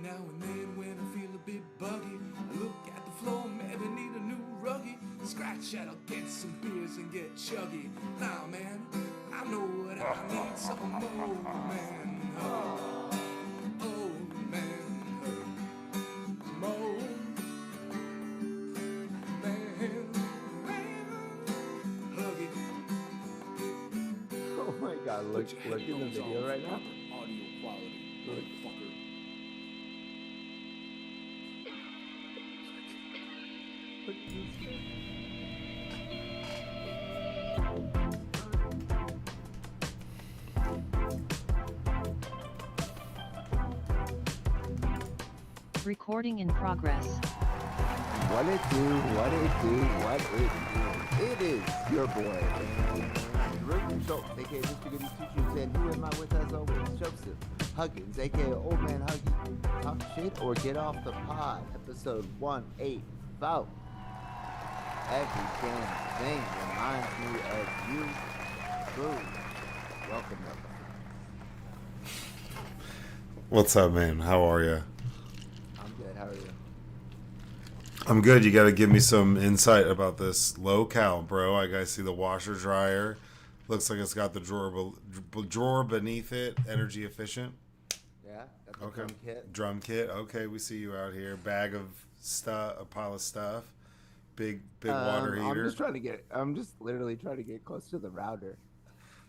Now and then when I feel a bit buggy, I look at the floor, maybe need a new ruggy. Scratch that, I'll get some beers and get chuggy. Nah, man, I know what I need, some old man hug. Old man hug. Some old man huggy. Oh my god, look in the video right now. Audio quality, motherfucker. Look at this shit. Recording in progress. What it do, what it do, what it do. It is your boy, Rick Schultz, aka Mr. Goody Two Shoes, and who am I with as always? Joseph Huggins, aka Old Man Huggie. Talk shit or get off the pod, episode 184. Every damn thing reminds me of you. Boom. Welcome. What's up, man? How are you? I'm good. How are you? I'm good. You got to give me some insight about this locale, bro. I gotta see the washer dryer. Looks like it's got the drawer beneath it, energy efficient. Yeah, that's a Okay. drum kit. Drum kit. Okay, we see you out here. Bag of stuff, a pile of stuff. Big water heater. I'm just literally trying to get close to the router.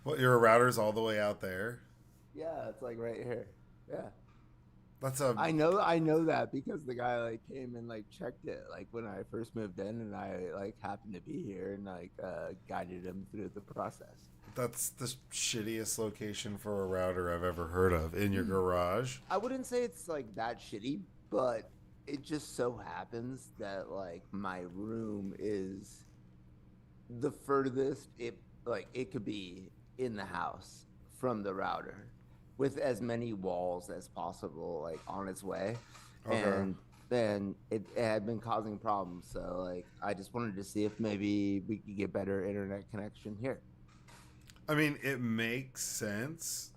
What, your router's all the way out there? Yeah, it's like right here. Yeah. That's a. I know that because the guy like came and like checked it like when I first moved in, and I like happened to be here and like guided him through the process. That's the shittiest location for a router I've ever heard of. In your garage. I wouldn't say it's like that shitty, but it just so happens that like my room is the furthest it could be in the house from the router, with as many walls as possible like on its way. Okay. And then it had been causing problems, so like I just wanted to see if maybe we could get better internet connection here. I mean, it makes sense.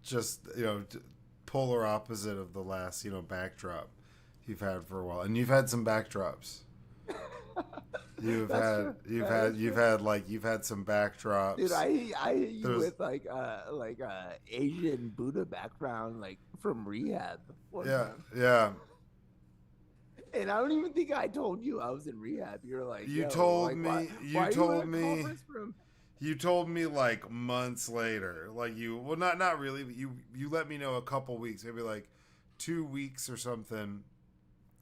Just, polar opposite of the last, backdrop you've had for a while. And you've had some backdrops. You've had some backdrops. Dude, I hit you with like Asian Buddha background like from rehab. Yeah. And I don't even think I told you I was in rehab. You're like, You yo, told like, me. why You are told you in a me. conference room? You told me like months later. Like not really, but you let me know a couple weeks, maybe like 2 weeks or something.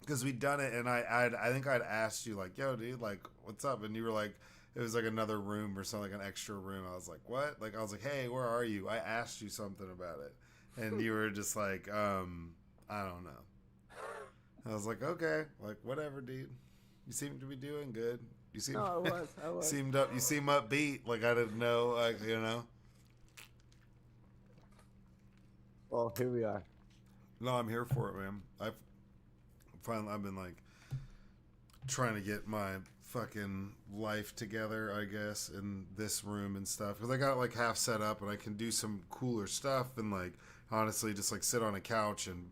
Because we'd done it, and I think I'd asked you, like, yo, dude, like, what's up? And you were like, it was like another room or something, like an extra room. I was like, what? Like, I was like, hey, where are you? I asked you something about it. And you were just like, I don't know. I was like, okay, like, whatever, dude. You seem to be doing good. You seem, No, I was. You seem upbeat. Like, I didn't know, like, Well, here we are. No, I'm here for it, man. I've been like trying to get my fucking life together, I guess, in this room and stuff, because I got it like half set up and I can do some cooler stuff and like honestly just like sit on a couch and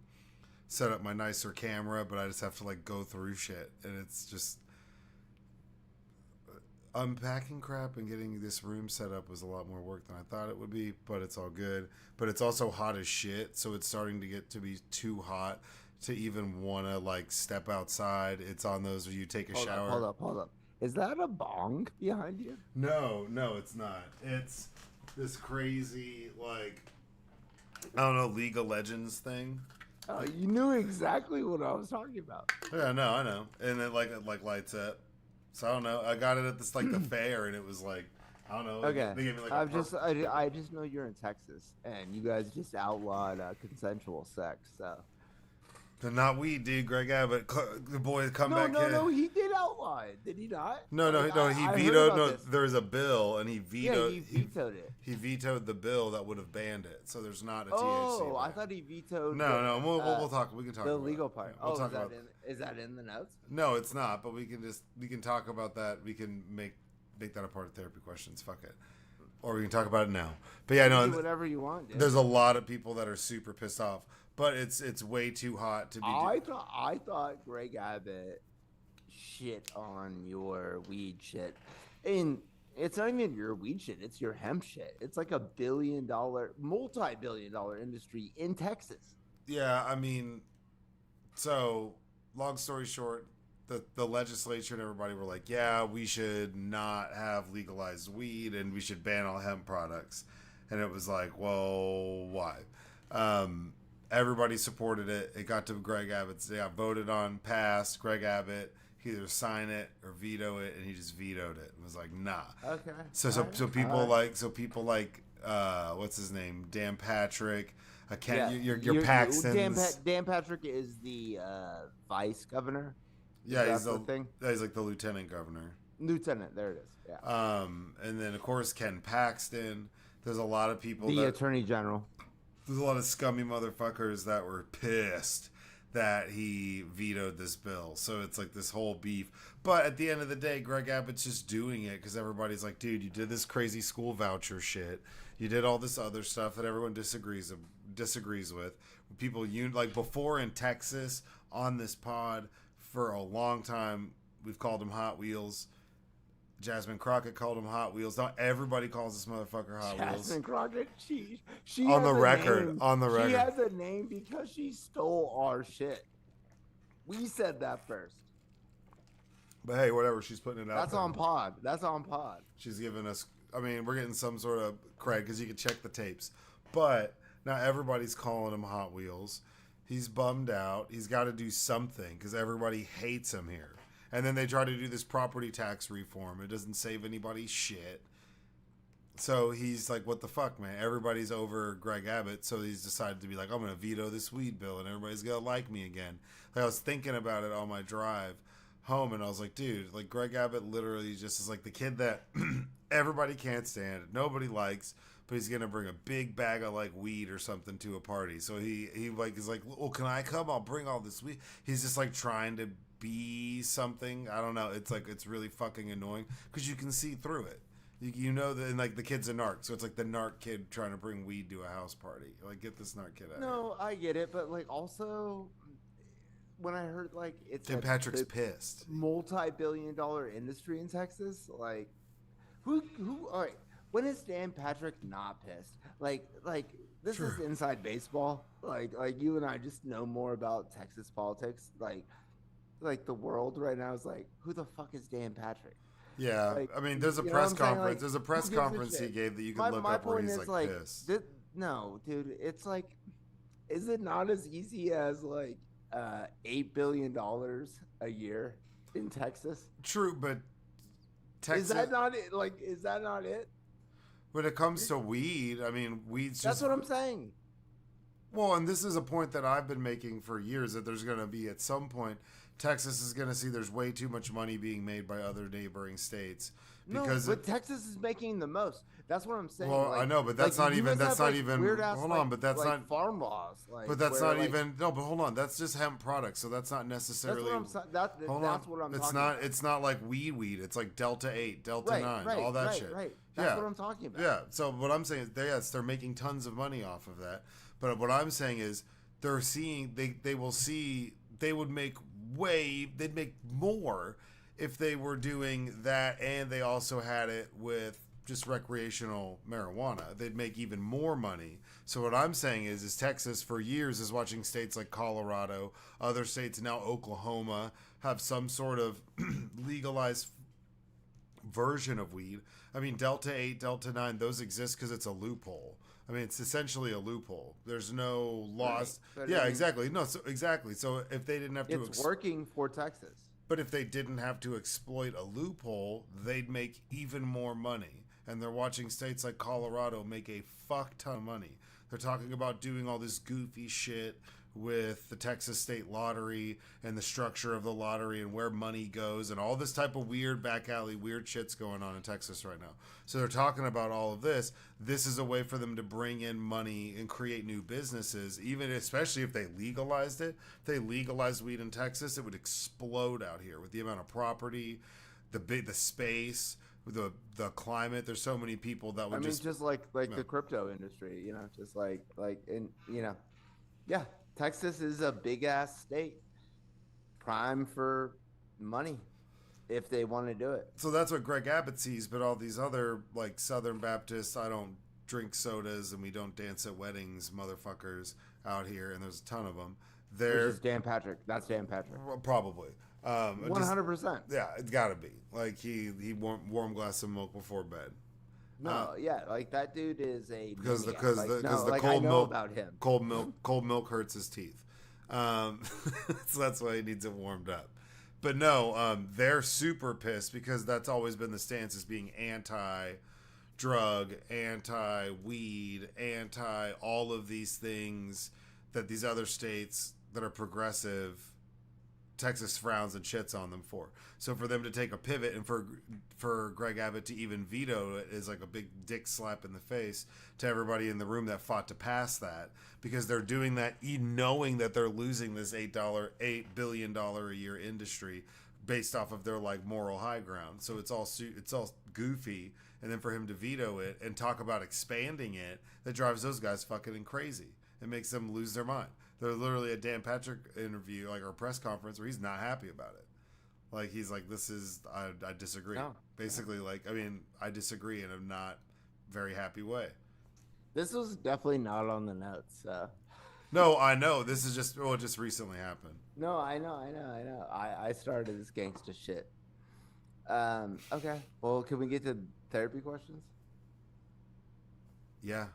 set up my nicer camera, but I just have to like go through shit, and it's just unpacking crap and getting this room set up was a lot more work than I thought it would be, but it's all good. But it's also hot as shit, so it's starting to get to be too hot to even want to like step outside. It's on those where you take a shower. Hold up. Is that a bong behind you? No, it's not. It's this crazy like, I don't know, League of Legends thing. Oh, you knew exactly what I was talking about. Yeah, no, I know. And it like lights up. So I don't know. I got it at this like the fair, and it was like, I don't know. Okay, They gave me like I just know you're in Texas, and you guys just outlawed consensual sex. So But not we, dude. Greg Abbott, the boy, come back in. No, he did outlaw it. Did he not? No, he I vetoed. heard No, about this. there was a bill, and he vetoed. Yeah, he vetoed it. He vetoed the bill that would have banned it. So there's not a THC. Oh, I ban. thought he vetoed. No. We'll talk. We can talk the about legal it. part. Yeah, we'll talk about. Is that in the notes? No, it's not. But we can talk about that. We can make that a part of therapy questions. Fuck it. or we can talk about it now. But yeah, Do no, whatever you want, dude. there's a lot of people that are super pissed off, but it's way too hot to be. I thought Greg Abbott shit on your weed shit, and it's not even your weed shit; it's your hemp shit. It's like a multi-billion-dollar industry in Texas. Yeah, I mean, so long story short, the legislature and everybody were like, yeah, we should not have legalized weed and we should ban all hemp products. And it was like, well, why? Everybody supported it. It got to Greg Abbott's. They got voted on, passed. Greg Abbott, he either sign it or veto it, and he just vetoed it. It was like, nah. Okay. So people like what's his name, Dan Patrick. Your Paxton's. Dan Patrick is the vice governor. Yeah, he's like the lieutenant governor. Lieutenant, there it is. Yeah. And then of course Ken Paxton. There's a lot of people. The attorney general. There's a lot of scummy motherfuckers that were pissed that he vetoed this bill. So it's like this whole beef. But at the end of the day, Greg Abbott's just doing it because everybody's like, dude, you did this crazy school voucher shit. You did all this other stuff that everyone disagrees with. People, like before in Texas on this pod for a long time, we've called them Hot Wheels. Jasmine Crockett called them Hot Wheels. Not everybody calls this motherfucker Hot Wheels. Jasmine Crockett, she on the has a record. name. On the record. She has a name because she stole our shit. We said that first. But hey, whatever. She's putting it out. That's on pod. That's on pod. She's giving us. I mean, we're getting some sort of cred because you can check the tapes. But now everybody's calling him Hot Wheels. He's bummed out. He's got to do something because everybody hates him here. And then they try to do this property tax reform. It doesn't save anybody shit. So he's like, what the fuck, man? Everybody's over Greg Abbott. So he's decided to be like, I'm going to veto this weed bill and everybody's going to like me again. Like I was thinking about it on my drive home and I was like, dude, like Greg Abbott literally just is like the kid that everybody can't stand. Nobody likes. But he's going to bring a big bag of like weed or something to a party. So he like is like, well, can I come? I'll bring all this weed. He's just like trying to be something. I don't know. It's like it's really fucking annoying because you can see through it. You know that, and like the kid's a narc, so it's like the narc kid trying to bring weed to a house party. Like, get this narc kid out. No, I get it, but like also when I heard like it's Dan Patrick's pissed. Multi-billion-dollar industry in Texas, like who? All right, when is Dan Patrick not pissed? Like this Sure. is inside baseball. Like you and I just know more about Texas politics. Like the world right now is like, who the fuck is Dan Patrick? Yeah, Like, I mean, there's a you know press what I'm saying? conference. Like, there's a press who gives a conference he shit? gave that you can look My up where point he's is like pissed. no, dude, it's like, is it not as easy as like $8 billion a year in Texas? True, but Texas. Is that not it? Like, is that not it? When it comes to weed, I mean, weed's That's just. what I'm saying. Well, and this is a point that I've been making for years that there's going to be at some point, Texas is going to see there's way too much money being made by other neighboring states. Because no, but Texas is making the most. That's what I'm saying. Well, like, I know, but that's like, not you even. guys That's have, not like, even. weird-ass, Hold like, on, but that's like not. farm laws. Like, But that's where, not like, even. No, but hold on. That's just hemp products, so that's not necessarily. That's what I'm. That's what I'm It's talking not. about. It's not like weed. It's like Delta 8, Delta 9, right, all that right, shit. Right. That's Yeah. what I'm talking about. Yeah. So what I'm saying is, yes, they're making tons of money off of that. But what I'm saying is, they're seeing. They will see. They would make They'd make more if they were doing that, and they also had it with just recreational marijuana. They'd make even more money. So what I'm saying is Texas for years is watching states like Colorado, other states now Oklahoma have some sort of legalized version of weed. I mean, Delta 8, Delta 9, those exist because it's a loophole. I mean, it's essentially a loophole. There's no loss. Right. Yeah, exactly. No, so exactly. So if they didn't have to, It's working for Texas. but if they didn't have to exploit a loophole, they'd make even more money. And they're watching states like Colorado make a fuck ton of money. They're talking about doing all this goofy shit with the Texas State Lottery and the structure of the lottery and where money goes and all this type of weird back alley weird shit's going on in Texas right now. So they're talking about all of this. This is a way for them to bring in money and create new businesses, even especially if they legalized it. If they legalized weed in Texas, it would explode out here with the amount of property, the space, the climate. There's so many people that would just like the crypto industry, you know, just like in, you know, yeah, Texas is a big ass state, prime for money if they want to do it. So that's what Greg Abbott sees, but all these other like Southern Baptists, I don't drink sodas and we don't dance at weddings, motherfuckers out here, and there's a ton of them. Which is Dan Patrick. That's Dan Patrick. Probably. 100%. Yeah, it's got to be. Like he warm glass of milk before bed. No, yeah, like that dude is a because maniac. the cold milk about him. Cold milk hurts his teeth. So that's why he needs it warmed up. But no, they're super pissed because that's always been the stance, is being anti-drug, anti-weed, anti all of these things that these other states that are progressive, Texas frowns and shits on them for. So for them to take a pivot and for Greg Abbott to even veto it is like a big dick slap in the face to everybody in the room that fought to pass that, because they're doing that knowing that they're losing this $8 billion a year industry based off of their like moral high ground. So it's all goofy, and then for him to veto it and talk about expanding it, that drives those guys fucking crazy. It makes them lose their mind. There's literally a Dan Patrick interview, like, or press conference, where he's not happy about it. Like, he's like, I disagree. No. Basically, like, I mean, I disagree in a not very happy way. This was definitely not on the notes. No, I know. This is just, it just recently happened. No, I know. I started this gangsta shit. Okay. Well, can we get to therapy questions? Yeah.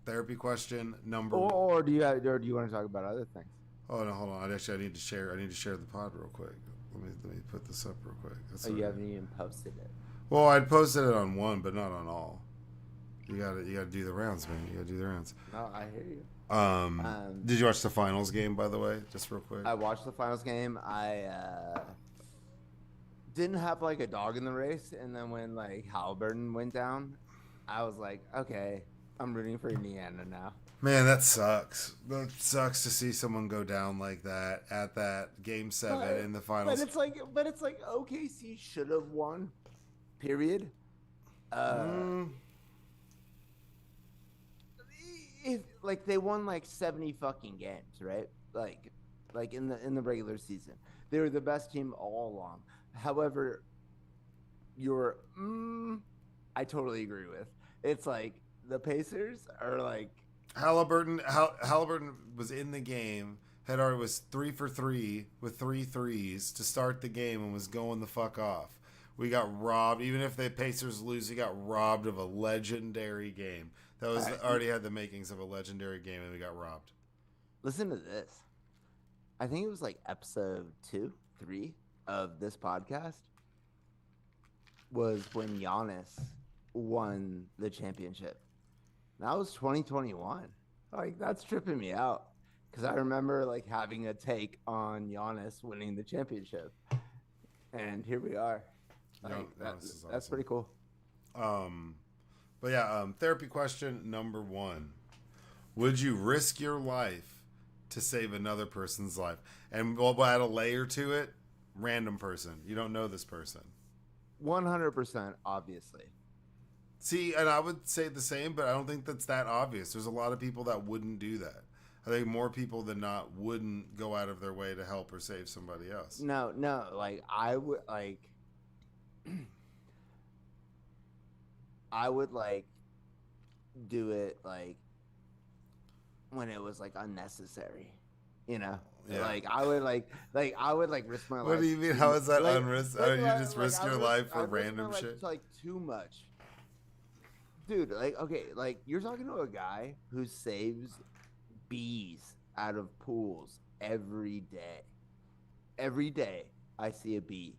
Therapy question number. Or do you want to talk about other things? Oh no, hold on. I need to share the pod real quick. Let me put this up real quick. You haven't even posted it. Well, I posted it on one, but not on all. You gotta do the rounds, man. You gotta do the rounds. No, I hear you. Did you watch the finals game, by the way? Just real quick. I watched the finals game. I didn't have like a dog in the race, and then when like Halliburton went down, I was like, okay, I'm rooting for Indiana now. Man, that sucks. That sucks to see someone go down like that at that game 7 in the finals. But it's like OKC should have won. Period. If like they won like 70 fucking games, right? Like in the regular season, they were the best team all along. However, I totally agree with. It's like the Pacers are like Halliburton was in the game. Already was 3 for 3 with 3 threes to start the game and was going the fuck off. We got robbed. Even if the Pacers lose, we got robbed of a legendary game. That was already had the makings of a legendary game, and we got robbed. Listen to this. I think it was like episode 2, 3 of this podcast was when Giannis won the championship. That was 2021. Like, that's tripping me out because I remember like having a take on Giannis winning the championship, and here we are. Like, that's pretty cool. But yeah, therapy question number 1: would you risk your life to save another person's life? And we'll add a layer to it. Random person, you don't know this person. 100%, obviously. See, and I would say the same, but I don't think that's that obvious. There's a lot of people that wouldn't do that. I think more people than not wouldn't go out of their way to help or save somebody else. No, like I would like do it like when it was like unnecessary, you know. Yeah. Like I would risk my life. What do you mean? How is that unrisk? You just risk your life for random shit? Like too much. Dude, like, okay, like, you're talking to a guy who saves bees out of pools every day. Every day, I see a bee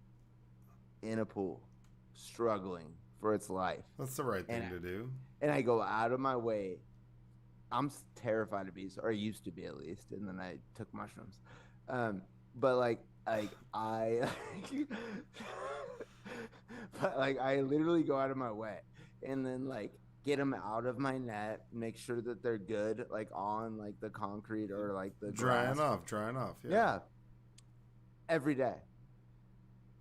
in a pool struggling for its life. That's the right thing to do. And I go out of my way. I'm terrified of bees, or I used to be at least, and then I took mushrooms. But, like I but, like, I literally go out of my way. And then like get them out of my net, make sure that they're good, like on like the concrete or like the drying grass. off. Yeah. Every day.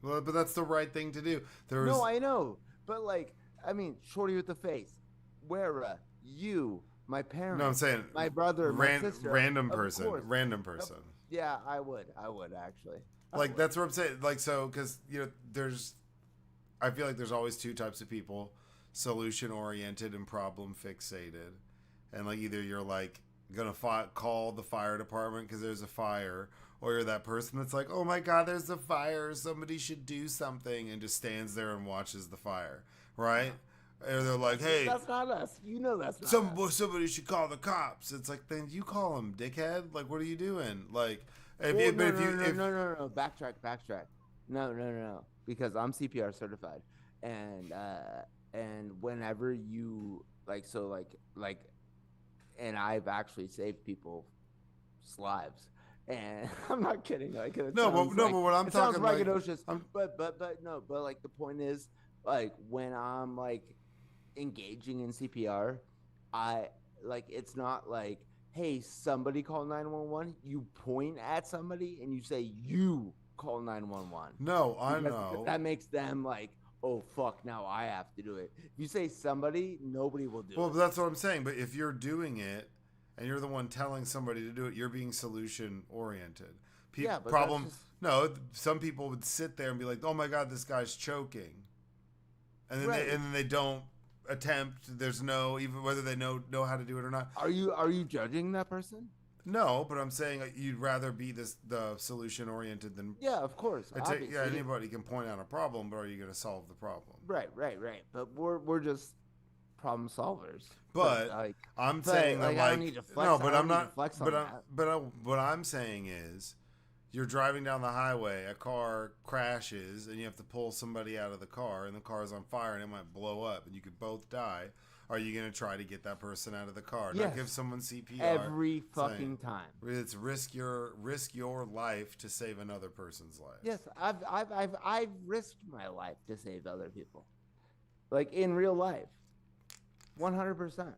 Well, but that's the right thing to do. No, I know, But like, I mean, shorty with the face, Wera, you, my parents. No, I'm saying my brother, my sister. random of person, course. random person. Yeah, I would actually. Like that's what I'm saying. Like so, because I feel like there's always two types of people: solution oriented and problem fixated. And like either you're like gonna call the fire department because there's a fire, or you're that person that's like, oh my god, there's a fire, somebody should do something, and just stands there and watches the fire, right? Or they're like, hey, that's not us. You know that's not us. Somebody should call the cops. It's like, then you call them, dickhead. Like, what are you doing? Like, No. Backtrack. No. Because I'm CPR certified, and whenever you and I've actually saved people's lives. And I'm not kidding. Like, but what I'm talking like, but like the point is, like when I'm like engaging in CPR, it's not like, hey, somebody call 911. You point at somebody and you say, you call 911. No, I know. That makes them like, oh, fuck, now I have to do it. If you say somebody, nobody will do it. Well, that's what I'm saying. But if you're doing it and you're the one telling somebody to do it, you're being solution oriented. Some people would sit there and be like, oh my God, this guy's choking. And then they don't attempt. There's no, even whether they know how to do it or not. Are you judging that person? No, but I'm saying you'd rather be the solution oriented than of course. Anybody can point out a problem, but are you going to solve the problem? Right. But we're just problem solvers. But saying that I don't need to flex. No, but I'm not. Flex What I'm saying is, you're driving down the highway, a car crashes, and you have to pull somebody out of the car, and the car's on fire, and it might blow up, and you could both die. Are you going to try to get that person out of the car? Yes. Not give someone CPR every fucking time. It's risk your life to save another person's life. Yes, I've risked my life to save other people, like in real life, 100%.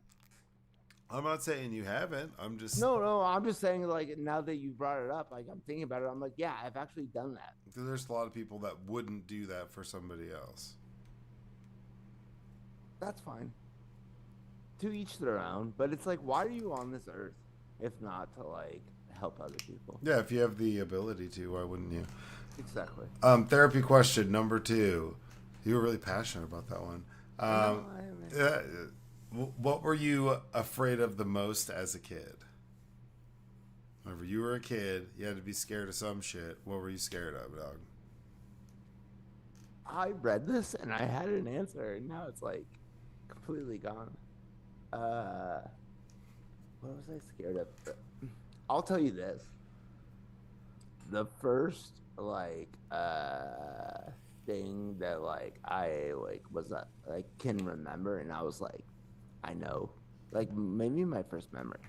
I'm not saying you haven't. I'm just no. I'm just saying, like, now that you brought it up, like I'm thinking about it. I'm like, yeah, I've actually done that. There's a lot of people that wouldn't do that for somebody else. That's fine. To each their own, but it's like, why are you on this earth if not to like help other people? Yeah, if you have the ability to, why wouldn't you? Exactly. Therapy question number 2. You were really passionate about that one. What were you afraid of the most as a kid? Whenever you were a kid, you had to be scared of some shit. What were you scared of, dog? I read this and I had an answer, and now it's like completely gone. What was I scared of? I'll tell you this. The first thing that I was can remember, and I was like, I know, maybe my first memory,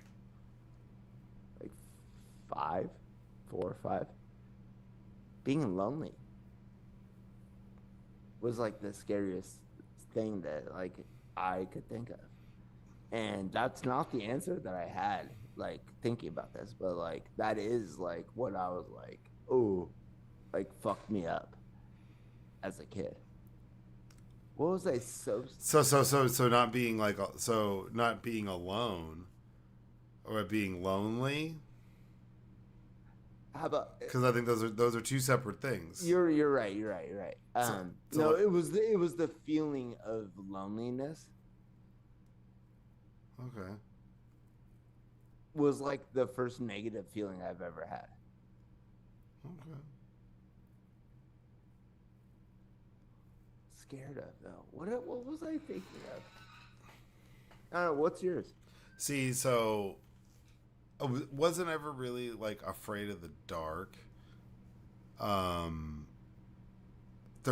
4 or 5, being lonely was the scariest thing that I could think of. And that's not the answer that I had, thinking about this, but that is what I was fucked me up as a kid. What was I so not being not being alone or being lonely? How about, because I think those are two separate things. You're right. It was the feeling of loneliness. Okay. Was the first negative feeling I've ever had. Okay. Scared of though. What was I thinking of? I don't know. What's yours? See, so I wasn't ever really afraid of the dark. There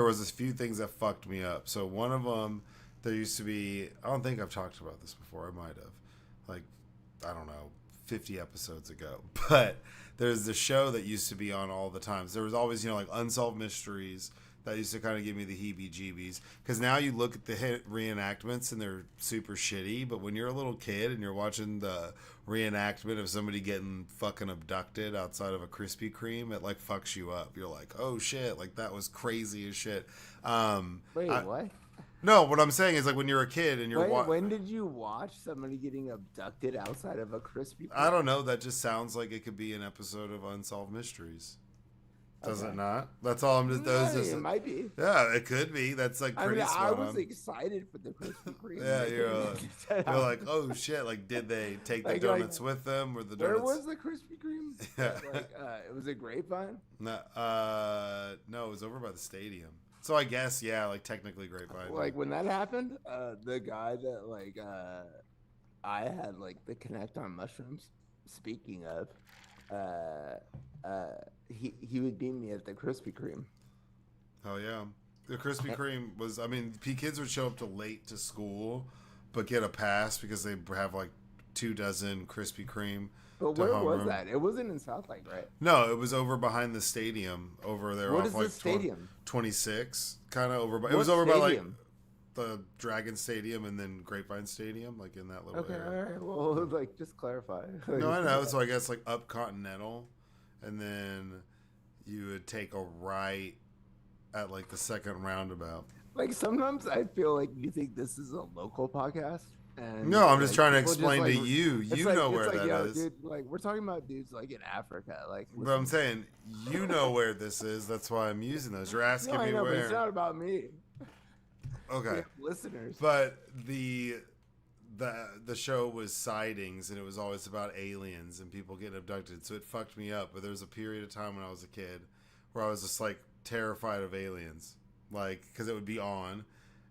was a few things that fucked me up. So one of them, there used to be, I don't think I've talked about this before. I might have, I don't know, 50 episodes ago. But there's the show that used to be on all the time. So there was always, unsolved mysteries that used to kind of give me the heebie-jeebies. Because now you look at the reenactments and they're super shitty. But when you're a little kid and you're watching the reenactment of somebody getting fucking abducted outside of a Krispy Kreme, it fucks you up. You're like, oh shit, that was crazy as shit. Wait, what? No, what I'm saying is like when you're a kid and you're When did you watch somebody getting abducted outside of a Krispy Kreme? I don't know. That just sounds like it could be an episode of Unsolved Mysteries. Does it not? That's all I'm just. It might be. Yeah, it could be. That's like pretty I spot was on. excited for the Krispy Kreme. Yeah, you're like, oh shit! Like, did they take the donuts with them, or the donuts? Where was the Krispy Kreme? Yeah. It was a Grapevine. No, no, it was over by the stadium. So I guess, yeah, like technically Grapevine. Like when that happened, the guy that I had like the Connect on mushrooms. Speaking of, he would beat me at the Krispy Kreme. Oh yeah, the Krispy Kreme was. I mean, kids would show up to late to school, but get a pass because they have like 24 Krispy Kreme. But where was that? It wasn't in South Lake, right? No, it was over behind the stadium over there. What off is like the stadium? 26, kind of over. It What was over by like stadium? the Dragon Stadium and then Grapevine Stadium, like in that little area. All right. Well, like just clarify. No, I know. So I guess like up Continental, and then you would take a right at like the second roundabout. Like sometimes I feel like you think this is a local podcast. And No, I'm just trying to people explain to you. You know where that is. Dude, like we're talking about dudes like in Africa. Like, But I'm saying you know where this is. That's why I'm using those. You're asking I me know, where. but it's not about me. Okay. Listeners. But the show was sightings, and it was always about aliens and people getting abducted. So it fucked me up. But there was a period of time when I was a kid where I was just like terrified of aliens, like because it would be on,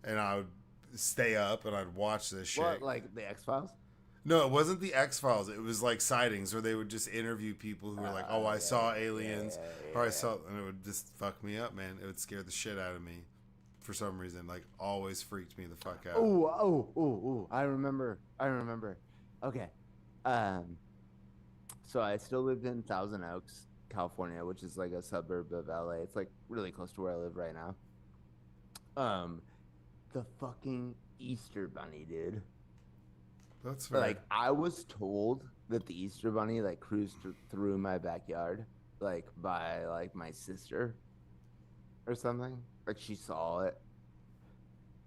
and I would stay up and I'd watch this shit. What, like the X-Files? No, it wasn't the X-Files. It was like sightings where they would just interview people who were like, "Oh, I saw aliens," or "I saw," and it would just fuck me up, man. It would scare the shit out of me for some reason. Like, always freaked me the fuck out. Oh! I remember. Okay. So I still lived in Thousand Oaks, California, which is like a suburb of LA. It's like really close to where I live right now. The fucking Easter Bunny, dude. That's right. Like, I was told that the Easter Bunny like cruised through my backyard, like by like my sister or something. Like she saw it,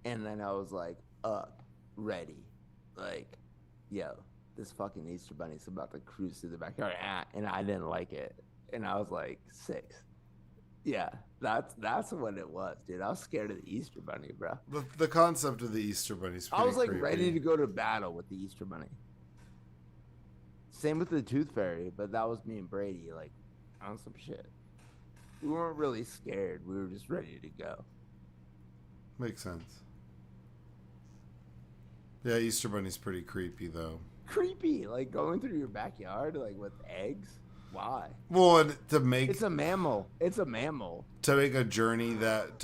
and then I was like up, ready, like, yo, this fucking Easter Bunny's about to cruise through the backyard, and I didn't like it, and I was like 6. Yeah, that's what it was, dude. I was scared of the Easter Bunny, bro. The concept of the Easter Bunny is pretty I was like creepy. ready to go to battle with the Easter Bunny. Same with the Tooth Fairy, but that was me and Brady, like, on some shit. We weren't really scared. We were just ready to go. Makes sense. Yeah, Easter Bunny's pretty creepy though. Creepy, like going through your backyard, like with eggs. Why? Well, and It's a mammal. It's a mammal. to make a journey that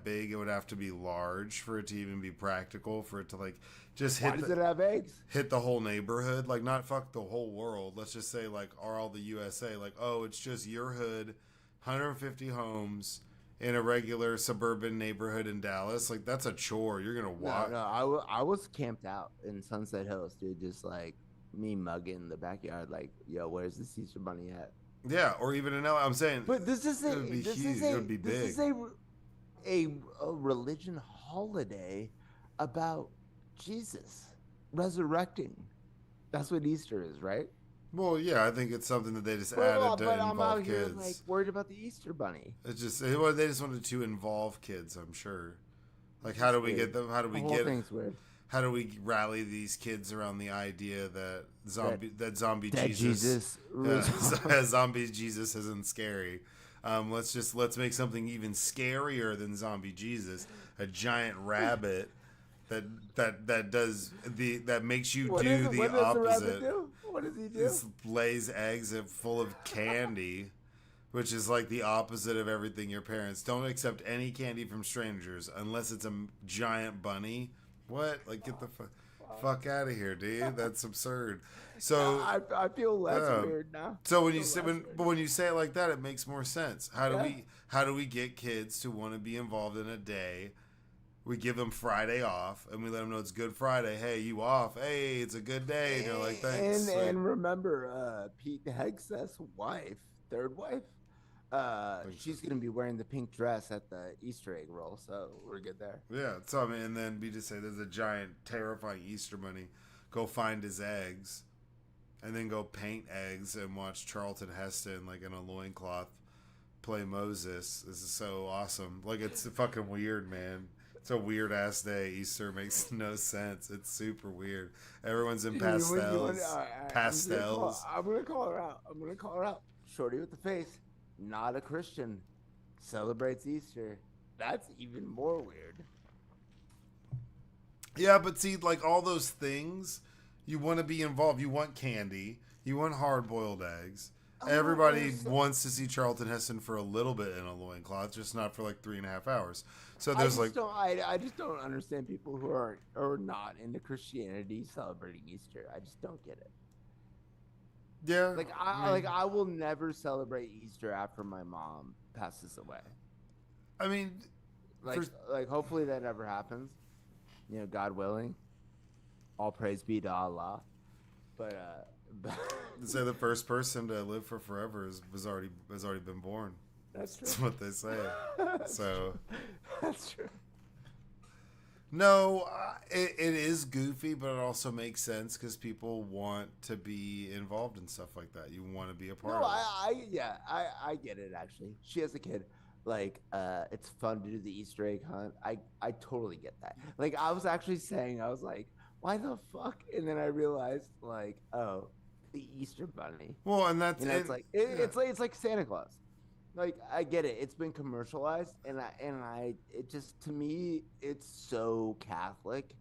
big, it would have to be large for it to even be practical. For it to like just Why does it have eggs? hit the whole neighborhood, like not fuck the whole world. Let's just say like all the USA, like, oh, it's just your hood, 150 homes in a regular suburban neighborhood in Dallas. Like that's a chore. You're gonna walk. No, I was camped out in Sunset Hills, dude. Just like me mugging the backyard, like, yo, where's the Easter Bunny at? Yeah, or even in LA. I'm saying, But this is it would be huge. It would be big. This is a religion holiday about Jesus resurrecting. That's what Easter is, right? Well, yeah, I think it's something that they just But added to I'm involve out here kids. like worried about the Easter Bunny. It's just they just wanted to involve kids. I'm sure. Like, how do we get them? How do we The whole get? thing's weird. How do we rally these kids around the idea that zombie That Jesus, zombie Jesus isn't scary? Let's make something even scarier than zombie Jesus. A giant rabbit that makes you What do does the the opposite. rabbit do? What does he do? Just lays eggs full of candy, which is like the opposite of everything your parents don't accept any candy from strangers unless it's a giant bunny. What? Like, get the fuck out of here, dude. That's absurd. So I feel less weird now. So when you say when you say it like that, it makes more sense. How do we get kids to want to be involved in a day? We give them Friday off, and we let them know it's Good Friday. Hey, you off? Hey, it's a good day. And they're like, thanks. And remember, Pete Hegseth's wife, third wife, She's gonna be wearing the pink dress at the Easter egg roll, so we're good there. Yeah, so I mean, and then we just say there's a giant, terrifying Easter bunny. Go find his eggs, and then go paint eggs and watch Charlton Heston like in a loincloth play Moses. This is so awesome. Like it's fucking weird, man. It's a weird ass day. Easter makes no sense. It's super weird. Everyone's in pastels. Pastels. I'm gonna call her out. Shorty with the face, not a Christian, celebrates Easter. That's even more weird. Yeah, but see, like all those things, you want to be involved. You want candy. You want hard-boiled eggs. Everybody wants to see Charlton Heston for a little bit in a loincloth, just not for like 3.5 hours. So there's I just don't understand people who are not into Christianity celebrating Easter. I just don't get it. Yeah. I will never celebrate Easter after my mom passes away. I mean, hopefully that never happens. You know, God willing. All praise be to Allah. But say the first person to live for forever has already been born. That's true. That's what they say. So that's true. No, it is goofy, but it also makes sense because people want to be involved in stuff like that. You want to be a part of it. I get it, actually. She has a kid. Like, it's fun to do the Easter egg hunt. I totally get that. Like, I was actually saying, I was like, why the fuck? And then I realized, like, oh, the Easter bunny. Well, and that's it's like Santa Claus. Like, I get it. It's been commercialized, and it just, to me, it's so Catholic.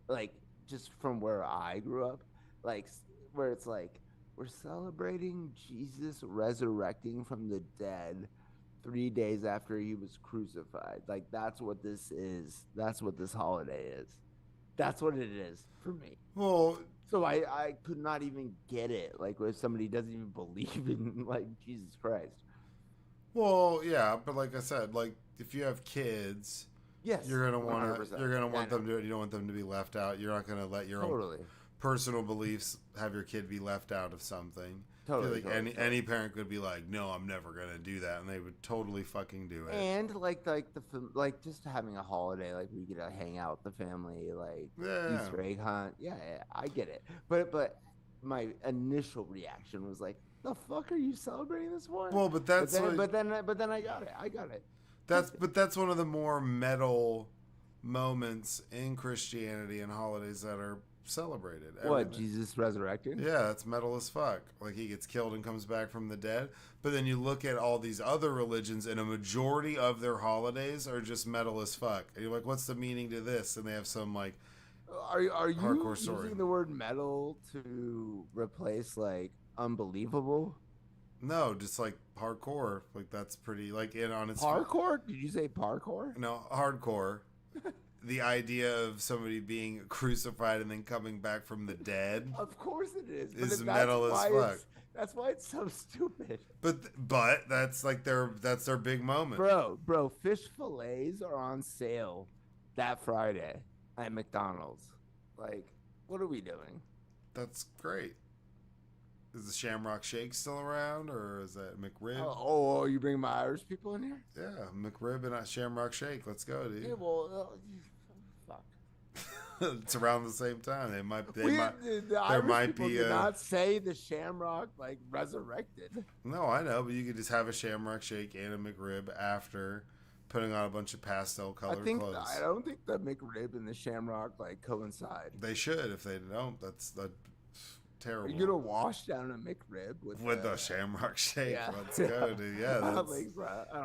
Like, just from where I grew up, like, where it's like, we're celebrating Jesus resurrecting from the dead 3 days after he was crucified. Like, that's what this is. That's what this holiday is. That's what it is for me. Well, so I could not even get it. Like, if somebody doesn't even believe in, like, Jesus Christ. Well, yeah, but like I said, like if you have kids, yes, you're gonna want 100%. them to. You don't want them to be left out. You're not gonna let your own personal beliefs have your kid be left out of something. Totally. Any parent could be like, no, I'm never gonna do that, and they would totally fucking do it. And like just having a holiday, like we get to hang out with the family, like Easter egg hunt. Yeah, I get it. But my initial reaction was like, the fuck are you celebrating this for? Well, but then I got it. That's one of the more metal moments in Christianity and holidays that are celebrated. What, Jesus resurrected? Yeah, that's metal as fuck. Like he gets killed and comes back from the dead. But then you look at all these other religions, and a majority of their holidays are just metal as fuck. And you're like, what's the meaning to this? And they have some like are you hardcore story. Using the word metal to replace like unbelievable? No, just like hardcore. Like that's pretty like on its parkour. Did you say parkour? No, hardcore. The idea of somebody being crucified and then coming back from the dead. Of course it is metal as fuck. That's why it's so stupid. But that's like that's their big moment. Bro, fish fillets are on sale that Friday at McDonald's. Like, what are we doing? That's great. Is the Shamrock Shake still around, or is that McRib? Oh, you bring my Irish people in here? Yeah, McRib and Shamrock Shake. Let's go, dude. Yeah, well, fuck. It's around the same time. There might be did not say the Shamrock like resurrected. No, I know, but you could just have a Shamrock Shake and a McRib after putting on a bunch of pastel colored clothes. I don't think the McRib and the Shamrock like coincide. They should. If they don't, that's terrible. Are you gonna wash down a McRib with the Shamrock Shake? Yeah. Let's go, dude. Yeah,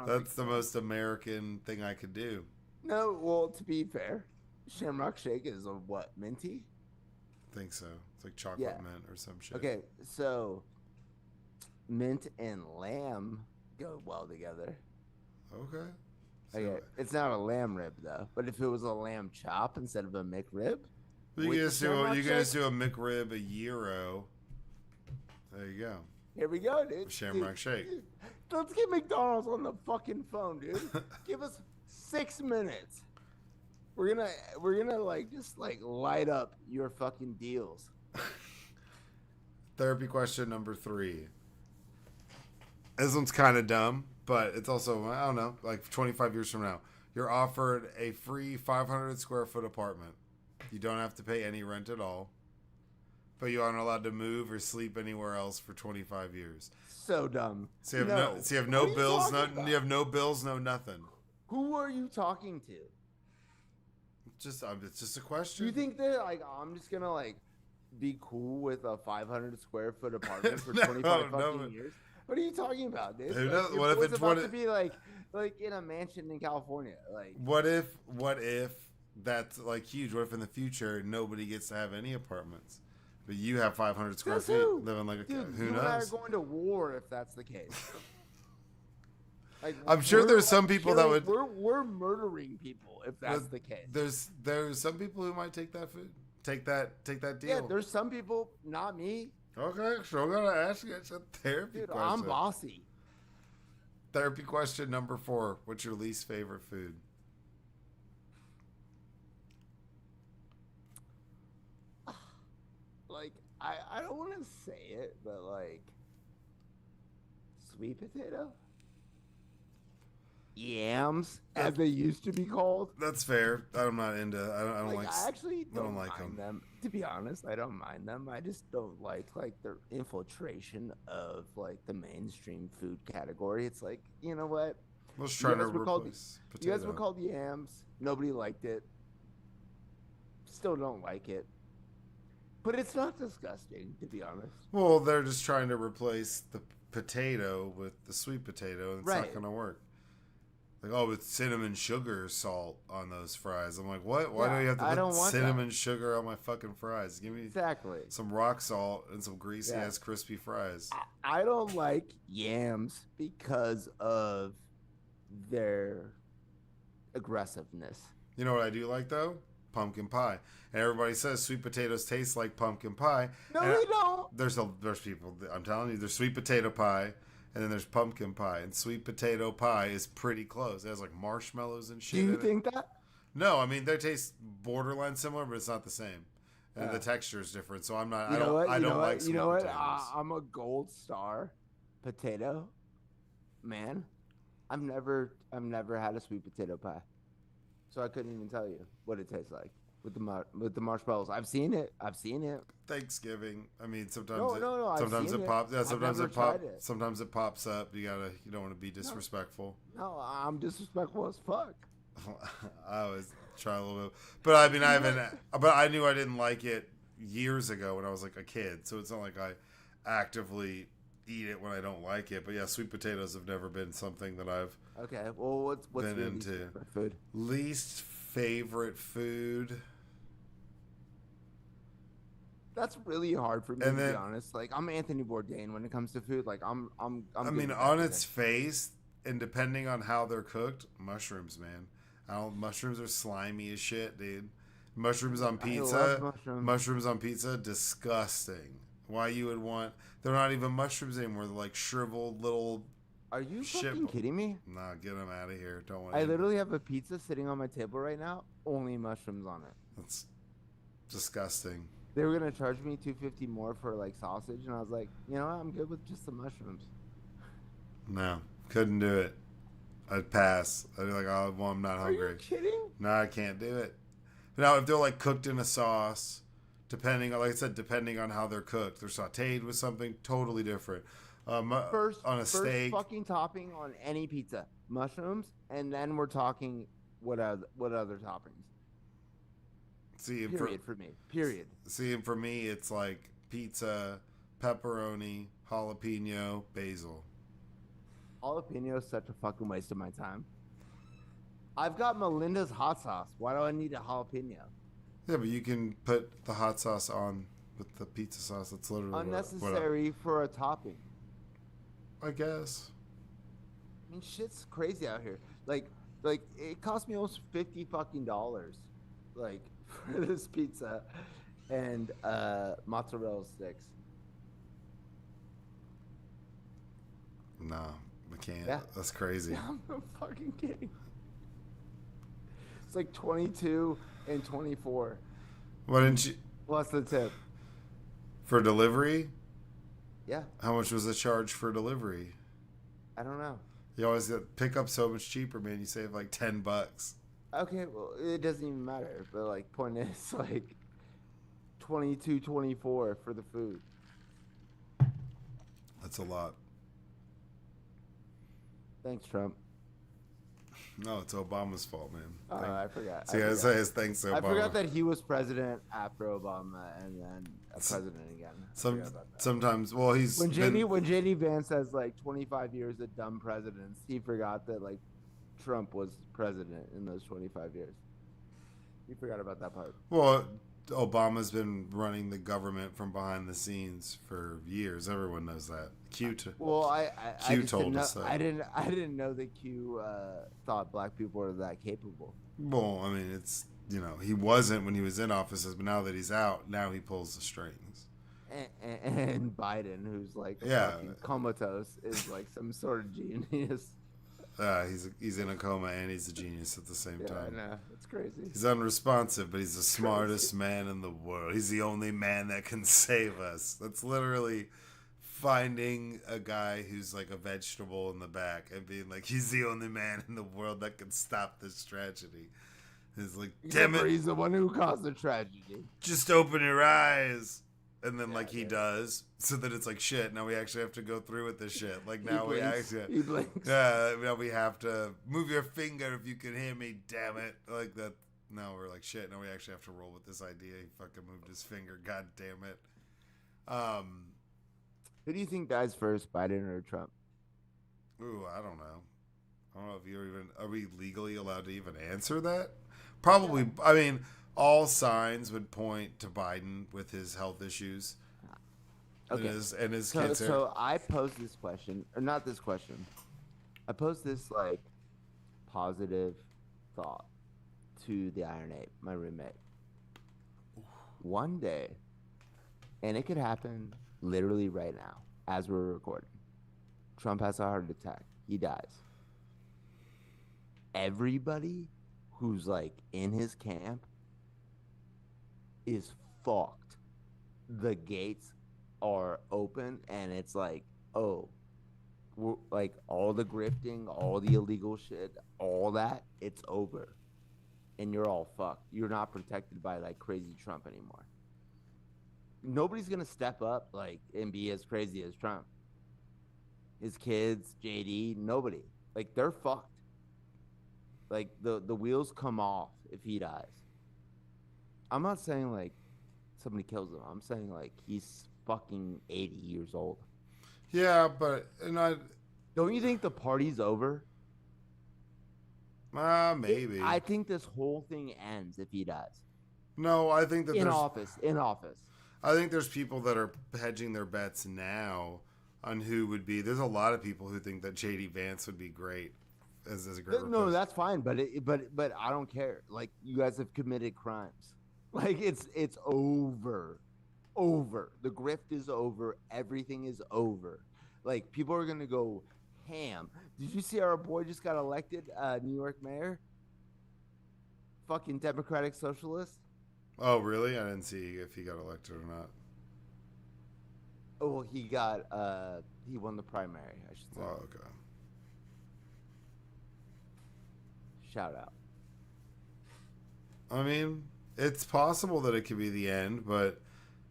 that's the so. most American thing I could do. No, well, to be fair, Shamrock Shake is a what, minty? I think so. It's like chocolate mint or some shit. Okay, so mint and lamb go well together. Okay. Okay, it's not a lamb rib though. But if it was a lamb chop instead of a McRib, you can just do a McRib, a gyro. There you go. Here we go, dude. Shamrock Shake. Let's get McDonald's on the fucking phone, dude. Give us 6 minutes. We're gonna like just like light up your fucking deals. Therapy question number 3. This one's kind of dumb, but it's also, I don't know, like 25 years from now, you're offered a free 500 square foot apartment. You don't have to pay any rent at all, but you aren't allowed to move or sleep anywhere else for 25 years. So dumb. So you have no What are you bills, talking about? you have no bills, no nothing. Who are you talking to? It's just a question. Do you think that like I'm just gonna like be cool with a 500 square foot apartment for 25 fucking years? What are you talking about, dude? Who Like, knows? your What if boy's it's about to be like in a mansion in California? Like, what if that's like huge? What if in the future nobody gets to have any apartments, but you have 500 square Guess feet who? living like a dude, who you knows? and I are going to war if that's the case. Like, I'm sure we're, there's some like, people that would. We're murdering people if that's the case. There's some people who might take that food, take that deal. Yeah, there's some people, not me. Okay, so I'm gonna ask you. It's a therapy Dude, question. I'm bossy. Therapy question number 4. What's your least favorite food? Like, I don't want to say it, but like, sweet potato, yams, as they used to be called. That's fair. I'm not into. I don't like. I actually don't like mind them. To be honest, I don't mind them. I just don't like their infiltration of like the mainstream food category. It's like, you know what? I was trying to replace You guys were potato. called yams. Nobody liked it. Still don't like it. But it's not disgusting, to be honest. Well, they're just trying to replace the potato with the sweet potato, and it's not Right. going to work. Like, oh, with cinnamon sugar salt on those fries. I'm like, what? Why Yeah, do you have to I don't put want cinnamon sugar on my fucking fries? Give me Exactly. some rock salt and some greasy Yeah. ass crispy fries. I don't like yams because of their aggressiveness. You know what I do like though? Pumpkin pie. And everybody says sweet potatoes taste like pumpkin pie. No, And they don't. There's people. I'm telling you, there's sweet potato pie, and then there's pumpkin pie. And sweet potato pie is pretty close. It has like marshmallows and shit. Do you in it. think that? No, I mean they taste borderline similar, but it's not the same. And Yeah. the texture is different. So I'm not. You I know don't. what? I You don't know like what? sweet You know what? potatoes. I'm a gold star potato man. I've never had a sweet potato pie, so I couldn't even tell you what it tastes like with the marshmallows. I've seen it. Thanksgiving. I mean, sometimes No, I've sometimes seen it it. pops. Yeah, I've sometimes never it pops. tried it. Sometimes it pops up. You don't want to be disrespectful. No, I'm disrespectful as fuck. I always try a little bit, but I mean, I haven't. But I knew I didn't like it years ago when I was like a kid. So it's not like I actively eat it when I don't like it. But yeah, sweet potatoes have never been something that I've Okay, well, what's been your into. least favorite food? Least favorite food. That's really hard for me And to then- be honest. Like, I'm Anthony Bourdain when it comes to food. Like, I'm I good mean, with on that its shit. face, and depending on how they're cooked, mushrooms, man. Mushrooms are slimy as shit, dude. Mushrooms on I pizza. love mushrooms. Mushrooms on pizza, disgusting. Why you would want? They're not even mushrooms anymore. They're like shriveled little. Are you shit fucking ball. kidding me? Nah, get them out of here. Don't want. I literally have a pizza sitting on my table right now, only mushrooms on it. That's disgusting. They were gonna charge me $2.50 more for like sausage, and I was like, you know what? I'm good with just the mushrooms. No, couldn't do it. I'd pass. I'd be like, oh, well, I'm not Are you hungry. kidding? No, I can't do it. Now, if they're like cooked in a sauce, depending on, like I said, depending on how they're cooked, they're sautéed with something totally different. First on a steak. fucking topping on any pizza, mushrooms, and then we're talking what other toppings? See, Period for me. Period. and for me, it's like pizza, pepperoni, jalapeno, basil. Jalapeno is such a fucking waste of my time. I've got Melinda's hot sauce. Why do I need a jalapeno? Yeah, but you can put the hot sauce on with the pizza sauce. That's literally what Unnecessary for a topping. I guess. I mean, shit's crazy out here. Like it cost me almost $50 fucking dollars, like for this pizza and mozzarella sticks. No, I can't. Yeah. That's crazy. I'm not fucking kidding. It's like 22 and 24. Why didn't you What's the tip? for delivery? Yeah, How much was the charge for delivery? I don't know. You always pick up so much cheaper, man. You save like $10. Okay, well, it doesn't even matter. But like, point is, like, 22, 24 for the food. That's a lot. Thanks, Trump. No, it's Obama's fault, man. Oh, I forgot. See, I say his thanks to Obama. I forgot that he was president after Obama and then a president again. Sometimes, well, he's when JD Vance has like 25 years of dumb presidents, he forgot that like Trump was president in those 25 years. He forgot about that part. Well, Obama's been running the government from behind the scenes for years. Everyone knows that. Q told us that. I didn't know that Q thought black people were that capable. Well, I mean, it's, you know, he wasn't when he was in office, but now that he's out, now he pulls the strings. And Biden, who's like fucking comatose, is like some sort of genius. He's in a coma and he's a genius at the same time. I know. It's crazy. He's unresponsive, but he's the smartest man in the world. He's the only man that can save us. That's literally finding a guy who's like a vegetable in the back and being like, he's the only man in the world that can stop this tragedy. He's like, damn it. He's the one who caused the tragedy. Just open your eyes. And then, he does, so that it's like, shit, now we actually have to go through with this shit. Like, now he blinks. Now we have to move your finger if you can hear me, damn it. Like that. Now we're like, shit, now we actually have to roll with this idea. He fucking moved his finger, god damn it. Who do you think dies first, Biden or Trump? Ooh, I don't know. I don't know if are we legally allowed to even answer that? Probably, yeah. I mean, all signs would point to Biden with his health issues. Okay. And his cancer. So I posed this question, or not this question. I posed this positive thought to the Iron Ape, my roommate. One day, and it could happen literally right now, as we're recording. Trump has a heart attack. He dies. Everybody who's in his camp is fucked. The gates are open and it's all the grifting, all the illegal shit, all that, it's over. And you're all fucked. You're not protected by crazy Trump anymore. Nobody's gonna step up and be as crazy as Trump. His kids, JD, nobody. They're fucked. The wheels come off if he dies. I'm not saying somebody kills him. I'm saying he's fucking 80 years old. Yeah, but don't you think the party's over? Maybe. I think this whole thing ends if he dies. No, I think that in office. I think there's people that are hedging their bets now on who would be. There's a lot of people who think that JD Vance would be great as a great. No, that's fine, but I don't care. You guys have committed crimes. It's over. The grift is over. Everything is over. People are gonna go ham. Did you see our boy just got elected New York mayor? Fucking Democratic Socialist. Oh, really? I didn't see if he got elected or not. Oh, well, he won the primary, I should say. Oh, okay. Shout out. I mean, it's possible that it could be the end, but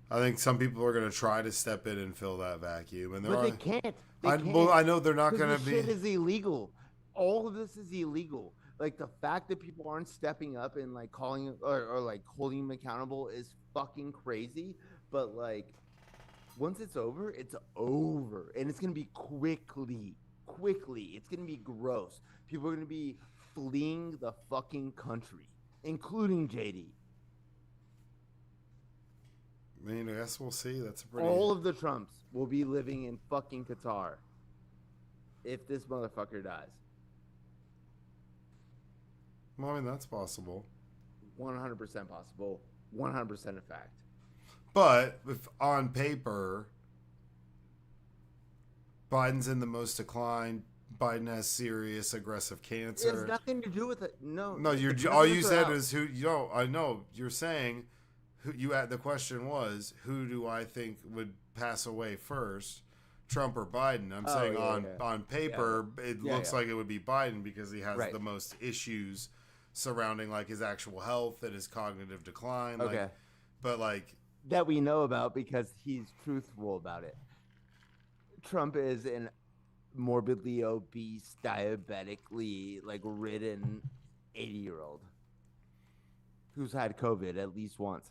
I think some people are going to try to step in and fill that vacuum. And they can't. Well, I know they're not going to be. Shit is illegal. All of this is illegal. The fact that people aren't stepping up and calling or holding him accountable is fucking crazy. But once it's over, it's over, and it's gonna be quickly. It's gonna be gross. People are gonna be fleeing the fucking country, including JD. I mean, I guess we'll see. That's a pretty. All of the Trumps will be living in fucking Qatar if this motherfucker dies. Well, I mean, that's possible. 100% possible. 100% a fact. But if on paper, Biden's in the most decline. Biden has serious aggressive cancer. It has nothing to do with it. No. All you said is who. I know you're saying. The question was, who do I think would pass away first? Trump or Biden. I'm saying on paper, it looks like it would be Biden because he has the most issues surrounding like his actual health and his cognitive decline. Okay. Like, but like that we know about because he's truthful about it. Trump is an morbidly obese, diabetically like ridden 80-year-old who's had COVID at least once.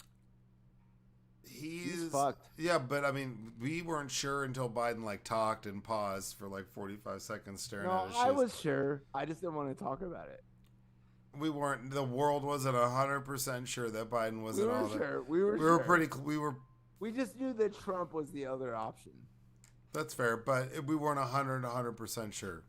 He's fucked. Yeah, but I mean, we weren't sure until Biden like talked and paused for like 45 seconds staring at his shoes. I was sure. I just didn't want to talk about it. We weren't. The world wasn't 100% sure that Biden wasn't all that. Sure. We were sure. We just knew that Trump was the other option. That's fair, but we weren't 100% sure.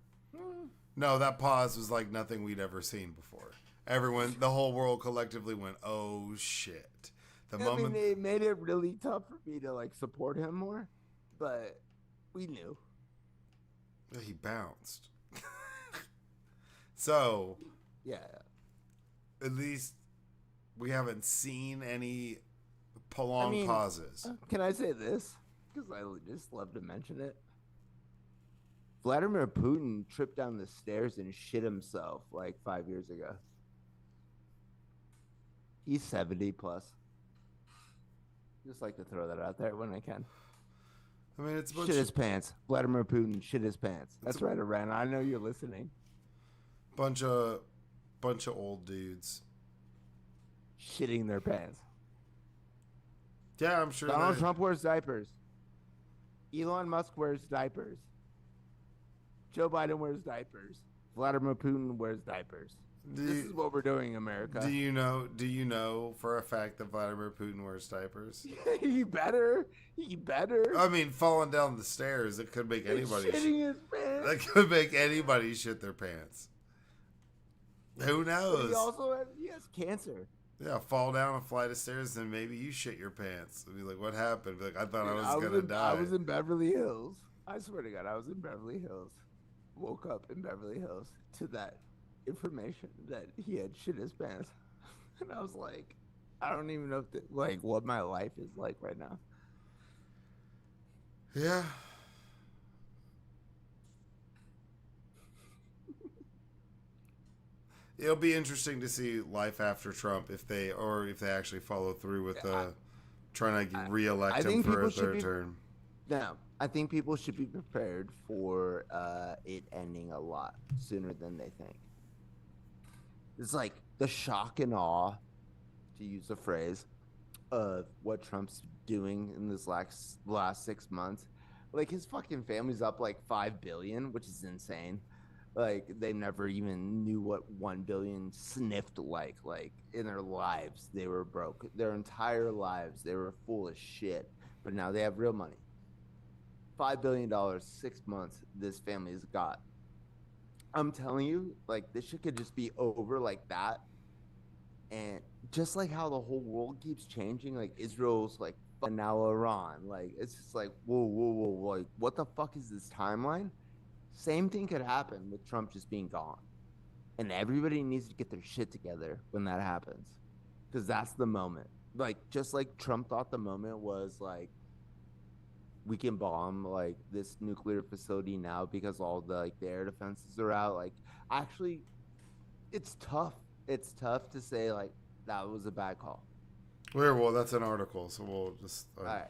No, that pause was like nothing we'd ever seen before. The whole world collectively went, "Oh shit." It made it really tough for me to like support him more, but we knew. He bounced. So, yeah. At least we haven't seen any prolonged pauses. Can I say this? Because I just love to mention it. Vladimir Putin tripped down the stairs and shit himself like 5 years ago. He's 70 plus. Just like to throw that out there when I can. I mean, it's shit his pants. Vladimir Putin shit his pants. That's right, Iran. I know you're listening. Bunch of old dudes shitting their pants. Yeah, I'm sure. Donald Trump wears diapers. Elon Musk wears diapers. Joe Biden wears diapers. Vladimir Putin wears diapers. This is what we're doing in America. Do you know for a fact that Vladimir Putin wears diapers? He better. I mean, falling down the stairs, it could make anybody shitting his pants. That could make anybody shit their pants. Who knows? He has cancer. Yeah, fall down a flight of stairs and maybe you shit your pants. I'd be like, what happened? Be like, I thought I was gonna die. I was in Beverly Hills. I swear to God, I was in Beverly Hills. Woke up in Beverly Hills to that information that he had shit his pants. And I was like, I don't even know what my life is like right now. Yeah. It'll be interesting to see life after Trump if they actually follow through with trying to re-elect him for a third term. No, I think people should be prepared for it ending a lot sooner than they think. It's like the shock and awe, to use a phrase, of what Trump's doing in this last 6 months. Like, his fucking family's up like $5 billion, which is insane. Like, they never even knew what 1 billion sniffed like in their lives. They were broke their entire lives. They were full of shit, but now they have real money. $5 billion, 6 months this family's got. I'm telling you, like, this shit could just be over like that. And just like how the whole world keeps changing, like Israel's like, and now Iran, like, it's just like, whoa, like, what the fuck is this timeline? Same thing could happen with Trump just being gone. And everybody needs to get their shit together when that happens. Because that's the moment. Like, just like Trump thought the moment was like, we can bomb like this nuclear facility now because all the air defenses are out. Like, actually, it's tough. It's tough to say like that was a bad call. Well, that's an article, so we'll just. All right.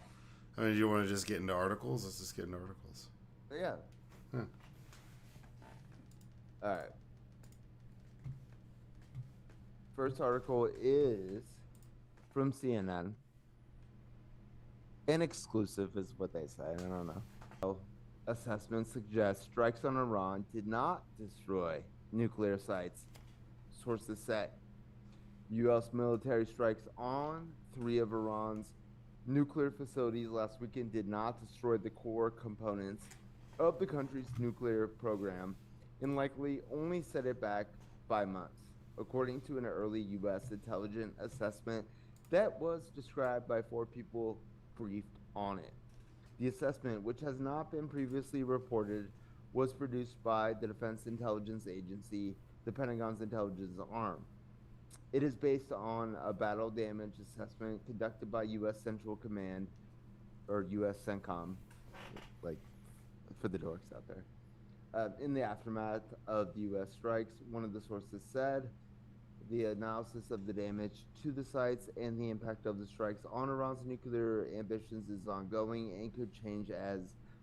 I mean, do you want to just get into articles? Let's just get into articles. Yeah. All right. First article is from CNN. An exclusive is what they say. I don't know. Assessments suggest strikes on Iran did not destroy nuclear sites. Sources say U.S. military strikes on 3 of Iran's nuclear facilities last weekend did not destroy the core components of the country's nuclear program and likely only set it back by months, according to an early U.S. intelligence assessment that was described by 4 people briefed on it. The assessment, which has not been previously reported, was produced by the Defense Intelligence Agency, the Pentagon's intelligence arm. It is based on a battle damage assessment conducted by U.S. Central Command, or U.S. CENTCOM, like for the dorks out there. In the aftermath of the U.S. strikes, one of the sources said the analysis of the damage to the sites and the impact of the strikes on Iran's nuclear ambitions is ongoing and could change as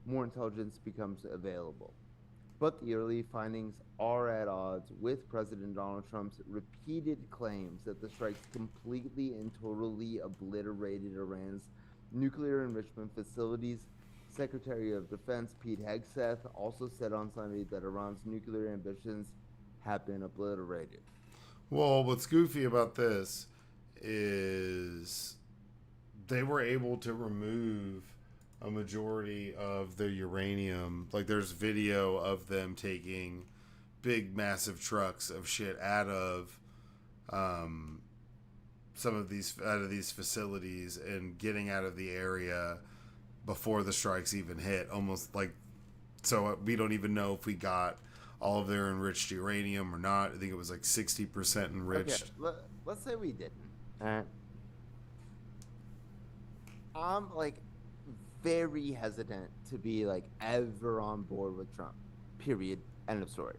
more intelligence becomes available. But the early findings are at odds with President Donald Trump's repeated claims that the strikes completely and totally obliterated Iran's nuclear enrichment facilities. Secretary of Defense Pete Hegseth also said on Sunday that Iran's nuclear ambitions have been obliterated. Well, what's goofy about this is they were able to remove a majority of the uranium. Like, there's video of them taking big, massive trucks of shit out of some of these facilities and getting out of the area before the strikes even hit. Almost like, so we don't even know if we got all of their enriched uranium or not. I think it was like 60% enriched. Okay, let's say we didn't. All right. I'm like very hesitant to be like ever on board with Trump. Period. End of story.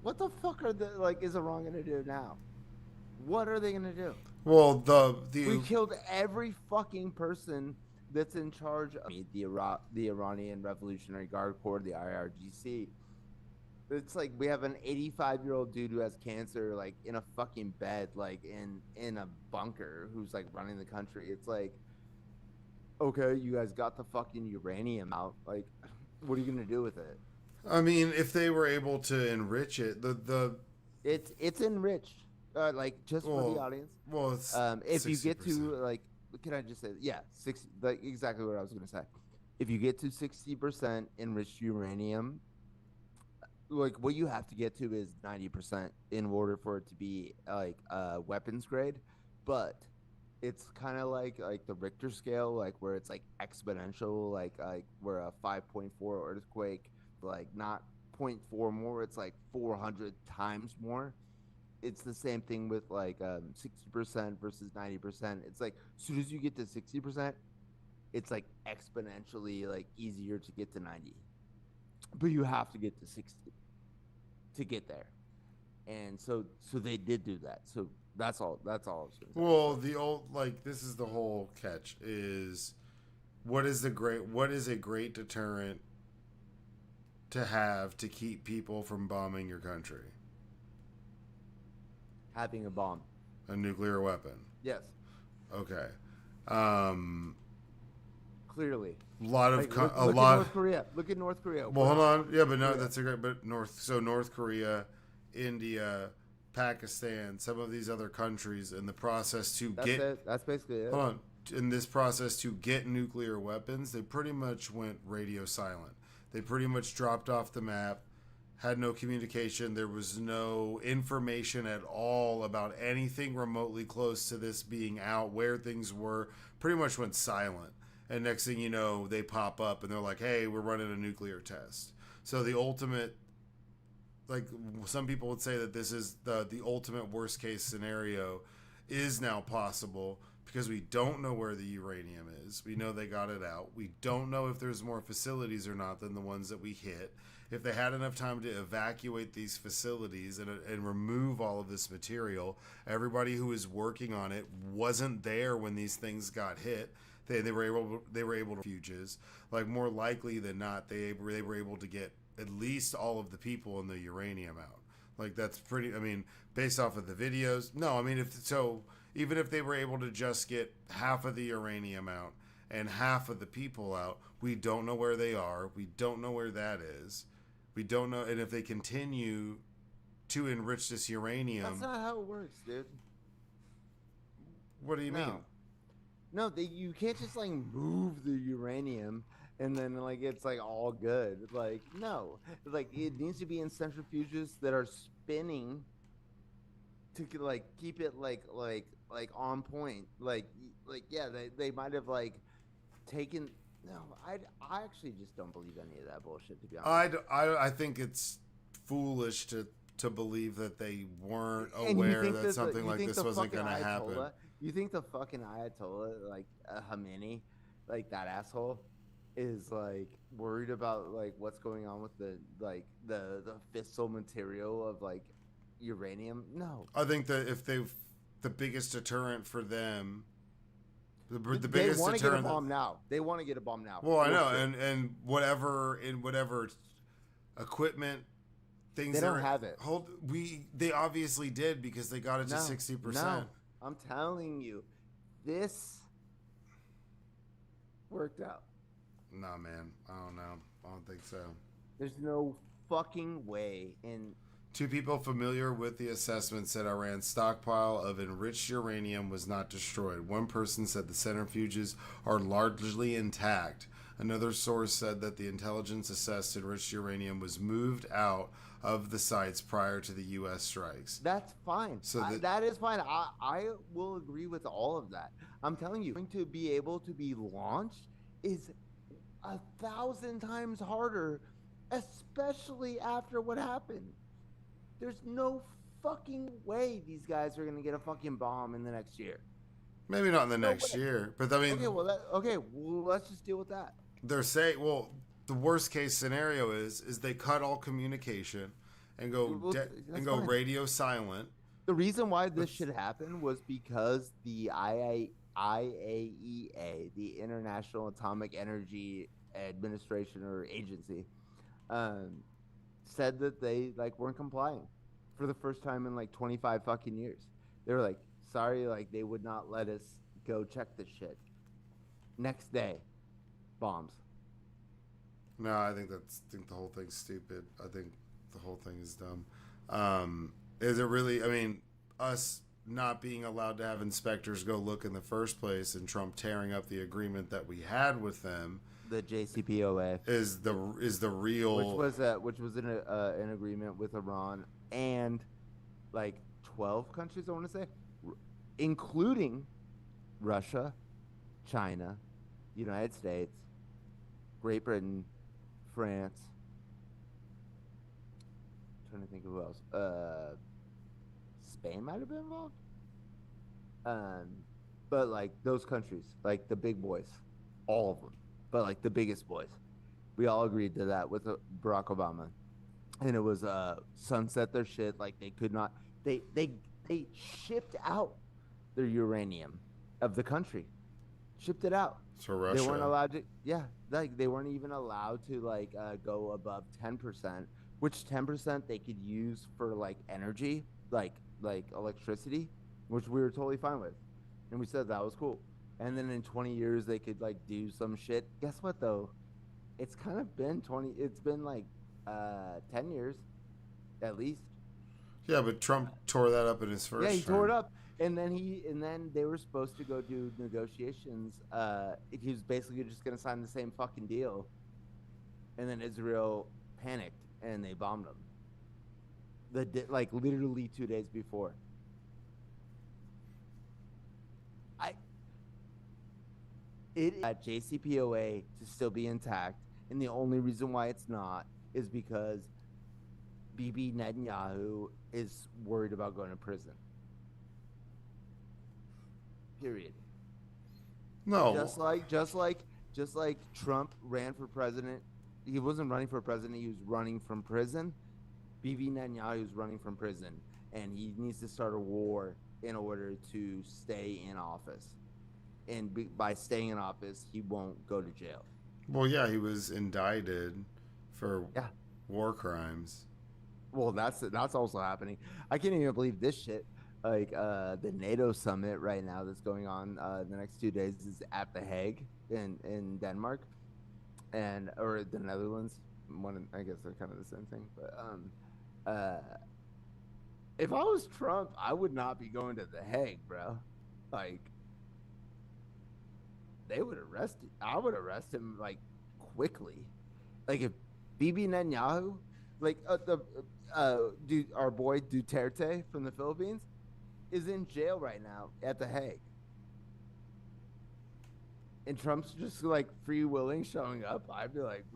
What the fuck is Iran gonna do now? What are they gonna do? Well, we killed every fucking person that's in charge of the Iranian Revolutionary Guard Corps, the IRGC. It's like we have an 85-year-old dude who has cancer, like in a fucking bed, like in a bunker, who's like running the country. It's like, okay, you guys got the fucking uranium out. Like, what are you gonna do with it? I mean, if they were able to enrich it, it's enriched. Like, just for the audience. Well, it's if 60%. you get to like, can I just say, yeah, 60, like exactly what I was gonna say. If you get to 60% enriched uranium, like what you have to get to is 90% in order for it to be like weapons grade. But it's kind of like the Richter scale, like where it's like exponential, like where a 5.4 earthquake, like not 0.4 more, it's like 400 times more. It's the same thing with like 60% versus 90%. It's like as soon as you get to 60%, it's like exponentially like easier to get to 90. But you have to get to 60 to get there. And so they did do that. So that's all I was gonna say. Well, the old, like, this is the whole catch is what is a great deterrent to have to keep people from bombing your country? Having a bomb. A nuclear weapon. Yes. Okay. Clearly. Look at North Korea. Look at North Korea. Well, hold on. Yeah, but no, that's a great. But North Korea, India, Pakistan, some of these other countries, in the process to That's basically it. Hold on. In this process to get nuclear weapons, they pretty much went radio silent. They pretty much dropped off the map. Had no communication. There was no information at all about anything remotely close to this being out, where things were. Pretty much went silent. And next thing you know, they pop up and they're like, hey, we're running a nuclear test. So the ultimate, like some people would say that this is the ultimate worst case scenario is now possible because we don't know where the uranium is. We know they got it out. We don't know if there's more facilities or not than the ones that we hit. If they had enough time to evacuate these facilities and remove all of this material, everybody who was working on it wasn't there when these things got hit. They were able to refuges. Like, more likely than not, they were able to get at least all of the people in the uranium out. Like, that's pretty. I mean, based off of the videos, no. I mean, even if they were able to just get half of the uranium out and half of the people out, we don't know where they are. We don't know where that is. We don't know, and if they continue to enrich this uranium, that's not how it works, dude. What do you mean? No, you can't just like move the uranium and then like it's like all good. Like, no, like it needs to be in centrifuges that are spinning to like keep it like on point. Like yeah, they might have like taken. No, I actually just don't believe any of that bullshit, to be honest. I think it's foolish to believe that they weren't aware that something like this wasn't going to happen. You think the fucking Ayatollah, like Khamenei, like that asshole, is like worried about like what's going on with the fissile material of like uranium. No, I think that if they've the biggest deterrent for them, the they biggest want to get a deterrent. bomb now. They want to get a bomb now. Well, I know, Bullshit. and whatever equipment things They don't have it. They obviously did because they got it to 60%. No, I'm telling you, this worked out. Nah, man, I don't know. I don't think so. There's no fucking way. And Two people familiar with the assessment said Iran's stockpile of enriched uranium was not destroyed. One person said the centrifuges are largely intact. Another source said that the intelligence assessed enriched uranium was moved out of the sites prior to the U.S. strikes. that's fine. So that is fine. I will agree with all of that. I'm telling you, going to be able to be launched is 1,000 times harder, especially after what happened. There's no fucking way these guys are gonna get a fucking bomb in the next year. Maybe not in the No next way. year, but I mean, Okay, well, let's just deal with that. they're saying, well, the worst case scenario is they cut all communication and go Well, that's fine. radio silent. The reason why this should happen was because the IAEA, the International Atomic Energy Administration or Agency, said that they like weren't complying for the first time in like 25 fucking years. They were like, sorry, like they would not let us go check this shit. Next day, bombs. No, I think the whole thing's stupid. I think the whole thing is dumb. Is it really? I mean, us not being allowed to have inspectors go look in the first place, and Trump tearing up the agreement that we had with them The JCPOA, is the real. which was an agreement with Iran and like 12 countries, I want to say, including Russia, China, United States, Great Britain, France. Trying to think of who else. Spain might have been involved. But like those countries, like the big boys, all of them, but like the biggest boys, we all agreed to that with Barack Obama, and it was sunset their shit. Like they could not. They shipped out their uranium of the country, shipped it out. For Russia. They weren't allowed to. Yeah, like they weren't even allowed to like go above 10%, which 10% they could use for like energy, like electricity, which we were totally fine with, and we said that was cool. And then in 20 years they could like do some shit. Guess what though? It's kind of been 20. It's been like 10 years, at least. Yeah, but Trump tore that up in his first. Yeah, he term. tore it up, and then they were supposed to go do negotiations. He was basically just gonna sign the same fucking deal, and then Israel panicked and they bombed them. Like literally 2 days before. JCPOA to still be intact, and the only reason why it's not is because Bibi Netanyahu is worried about going to prison. Period. No. Just like Trump ran for president. He wasn't running for president, he was running from prison. Bibi Netanyahu is running from prison, and he needs to start a war in order to stay in office. And by staying in office, he won't go to jail. Well, yeah, he was indicted for war crimes. Well, that's also happening. I can't even believe this shit. Like the NATO summit right now that's going on the next 2 days is at The Hague in Denmark, or the Netherlands. I guess they're kind of the same thing. But if I was Trump, I would not be going to The Hague, bro. Like they would arrest. I would arrest him like quickly. Like if Bibi Netanyahu, like our boy Duterte from the Philippines, is in jail right now at The Hague, and Trump's just like free willing showing up, I'd be like,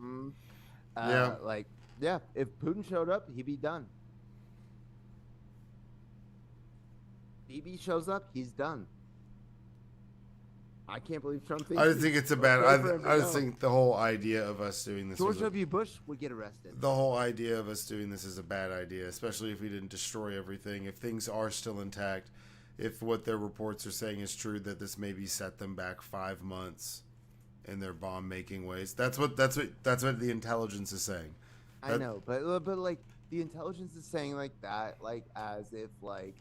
if Putin showed up, he'd be done. Bibi shows up, he's done. I can't believe Trump thinks. I just think it's a bad. I just think think the whole idea of us doing this. George W. Bush would get arrested. The whole idea of us doing this is a bad idea, especially if we didn't destroy everything. If things are still intact, if what their reports are saying is true, that this maybe set them back 5 months in their bomb making ways. That's what the intelligence is saying. I know, but like the intelligence is saying like that, like as if like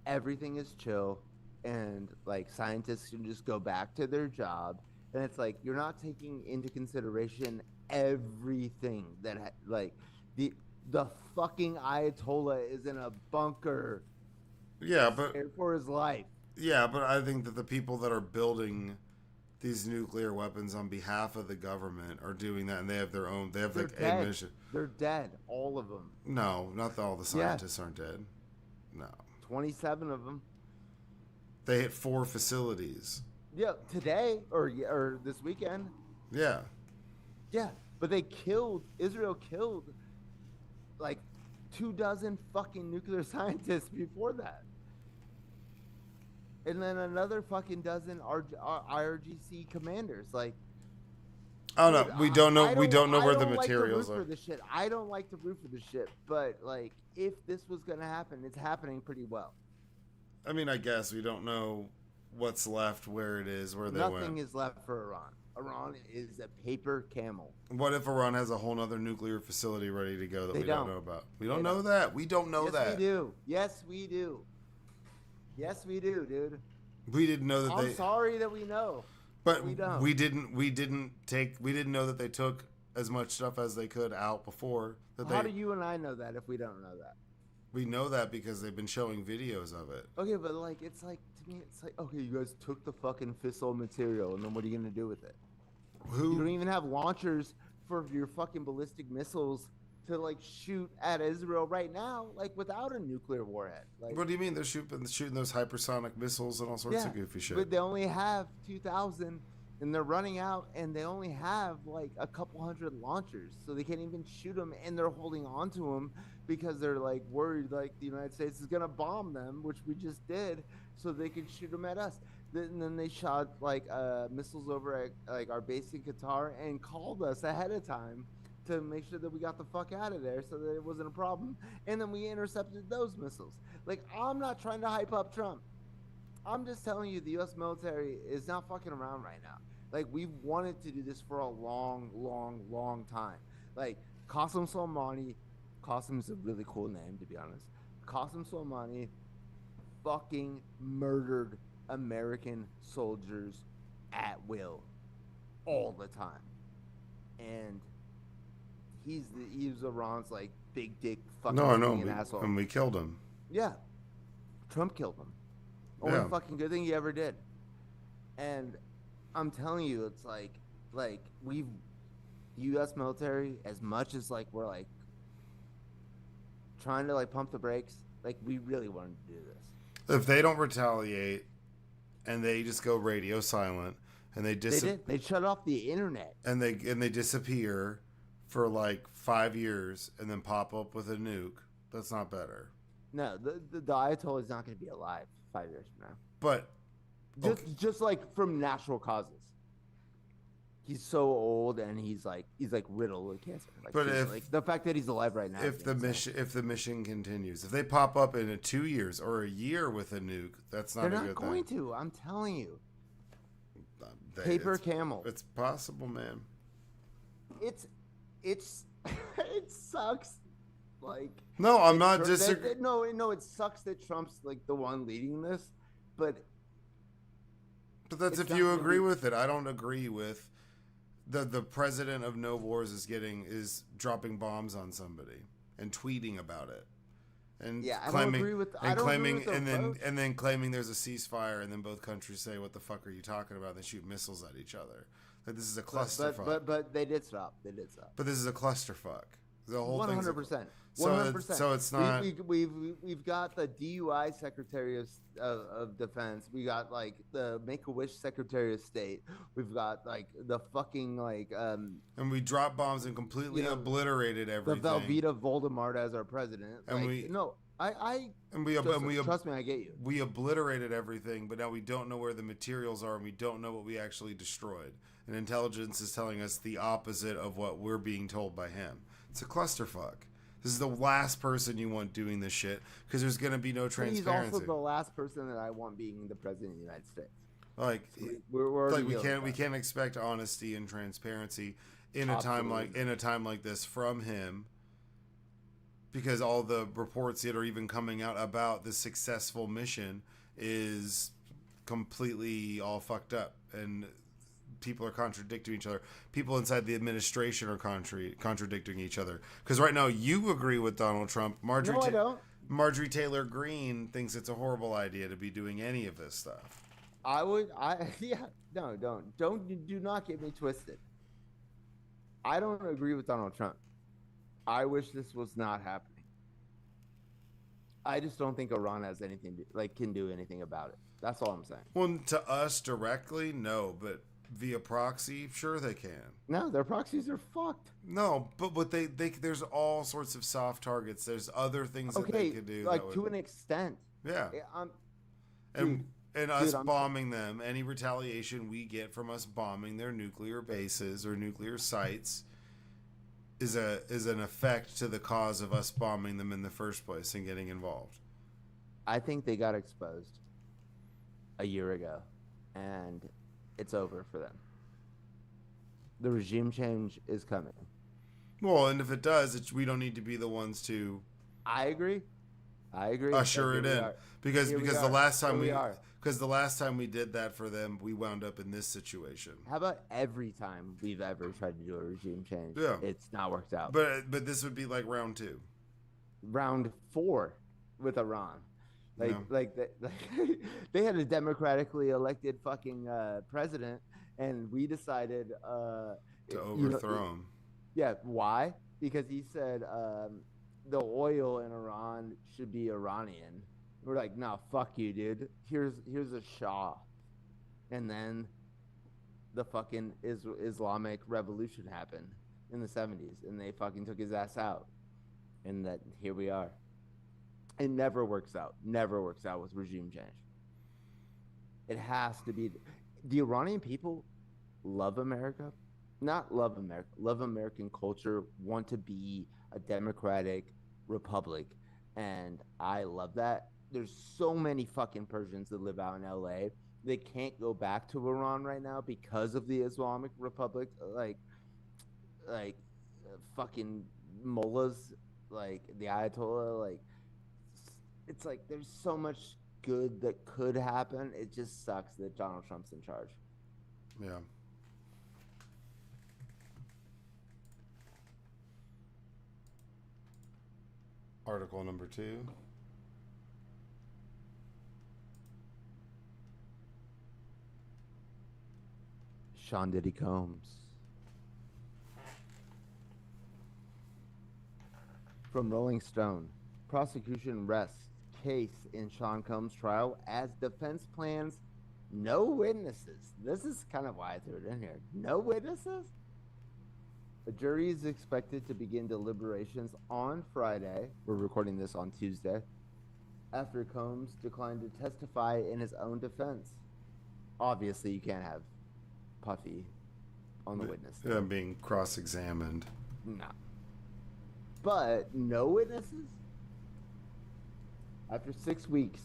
everything is chill and like scientists can just go back to their job, and it's like you're not taking into consideration everything that like the fucking Ayatollah is in a bunker. Yeah, but for his life. Yeah, but I think that the people that are building these nuclear weapons on behalf of the government are doing that, and they have their own. They have like a mission. They're dead, all of them. No, not all the scientists aren't dead. No, 27 of them. They hit 4 facilities. Yeah, today or this weekend. Yeah. Yeah, but Israel killed like 24 fucking nuclear scientists before that. And then another fucking dozen IRGC commanders. Like, oh no, we don't know. We don't know where the materials are. are. For this shit. I don't like to root for this shit, but like, if this was gonna happen, it's happening pretty well. I mean, I guess we don't know what's left, where it is, where they went. Nothing is left for Iran. Iran is a paper camel. What if Iran has a whole nother nuclear facility ready to go that we don't know about? We don't know don't. that. We don't know that. Yes, we do. Yes, we do. Yes, we do, dude. We didn't know that I'm sorry that we know. But we don't. We didn't know that they took as much stuff as they could out before. How do you and I know that if we don't know that? We know that because they've been showing videos of it. Okay, but like, it's like, to me, it's like, okay, you guys took the fucking fissile material, and then what are you gonna do with it? You don't even have launchers for your fucking ballistic missiles to like shoot at Israel right now, like without a nuclear warhead. Like, what do you mean they're shooting those hypersonic missiles and all sorts of goofy shit? But they only have 2,000, and they're running out, and they only have like a couple hundred launchers, so they can't even shoot them, and they're holding on to them because they're like worried like the United States is gonna bomb them, which we just did, so they can shoot them at us. And then they shot like missiles over at like our base in Qatar and called us ahead of time to make sure that we got the fuck out of there so that it wasn't a problem. And then we intercepted those missiles. Like, I'm not trying to hype up Trump. I'm just telling you the U.S. military is not fucking around right now. Like, we've wanted to do this for a long, long, long time. Like, Qasem Soleimani, Qasem's a really cool name, to be honest. Qasem Soleimani fucking murdered American soldiers at will all the time. And he's Iran's like big dick fucking asshole. And we killed him. Yeah. Trump killed him. Only fucking good thing he ever did. And I'm telling you, it's like the U.S. military, as much as like we're like trying to like pump the brakes, like we really wanted to do this. If they don't retaliate and they just go radio silent and they shut off the internet and they disappear for like 5 years and then pop up with a nuke, that's not better. No, the Ayatollah is not going to be alive 5 years from now. But just like from natural causes. He's so old and he's like riddled with cancer. Like, but if like the fact that he's alive right now, if the mission continues, if they pop up in 2 years or a year with a nuke, that's not a good thing. They're not going to. I'm telling you. Paper camel. It's possible, man. It's it sucks. Like, no, I'm not disagreeing. No, it sucks that Trump's like the one leading this, but that's if you agree with it. I don't agree with the president of No Wars is dropping bombs on somebody and tweeting about it. And claiming and then claiming there's a ceasefire, and then both countries say, "What the fuck are you talking about?" They shoot missiles at each other. Like, this is a clusterfuck. But they did stop. But this is a clusterfuck. The whole 100%. 100%. So it's not. We've got the DUI Secretary of Defense. We got like the Make-A-Wish Secretary of State. We've got like the fucking like. And we dropped bombs and completely obliterated everything. The Velveeta Voldemort as our president. And And trust me, I get you. we obliterated everything, but now we don't know where the materials are, and we don't know what we actually destroyed. And intelligence is telling us the opposite of what we're being told by him. It's a clusterfuck. This is the last person you want doing this shit because there's going to be no transparency. He's also the last person that I want being the president of the United States. Like, we're like we can't expect honesty and transparency in a time like this from him. Because all the reports that are even coming out about the successful mission is completely all fucked up, and people are contradicting each other. People inside the administration are contradicting each other. Because right now you agree with Donald Trump. I don't. Marjorie Taylor Greene thinks it's a horrible idea to be doing any of this stuff. Do not get me twisted. I don't agree with Donald Trump. I wish this was not happening. I just don't think Iran has anything can do anything about it. That's all I'm saying. Well, to us directly, no, but via proxy, sure they can. No, their proxies are fucked. No, but they there's all sorts of soft targets. There's other things that they could do. To an extent. Yeah. And us bombing them, any retaliation we get from us bombing their nuclear bases or nuclear sites is an effect to the cause of us bombing them in the first place and getting involved. I think they got exposed a year ago, and it's over for them. The regime change is coming. Well, and if it does, we don't need to be the ones to. I agree. Usher it in because the last time we did that for them, we wound up in this situation. How about every time we've ever tried to do a regime change? Yeah. It's not worked out. But this would be like round 2. Round 4 with Iran. They had a democratically elected fucking president, and we decided to overthrow him. Yeah, why? Because he said the oil in Iran should be Iranian. We're like, no, fuck you, dude. Here's a Shah. And then the fucking Islamic Revolution happened in the 70s, and they fucking took his ass out. And that here we are. It never works out. Never works out with regime change. It has to be. The Iranian people love America. Not love America. Love American culture. Want to be a democratic republic. And I love that. There's so many fucking Persians that live out in LA. They can't go back to Iran right now because of the Islamic Republic. Like fucking mullahs, like the Ayatollah, like it's like there's so much good that could happen. It just sucks that Donald Trump's in charge. Yeah. Article number 2. Sean Diddy Combs. From Rolling Stone. Prosecution rests case in Sean Combs' trial as defense plans no witnesses. This is kind of why I threw it in here. No witnesses? The jury is expected to begin deliberations on Friday. We're recording this on Tuesday. After Combs declined to testify in his own defense. Obviously, you can't have Puffy on the witness stand. Yeah, being cross-examined. No. But no witnesses? After 6 weeks,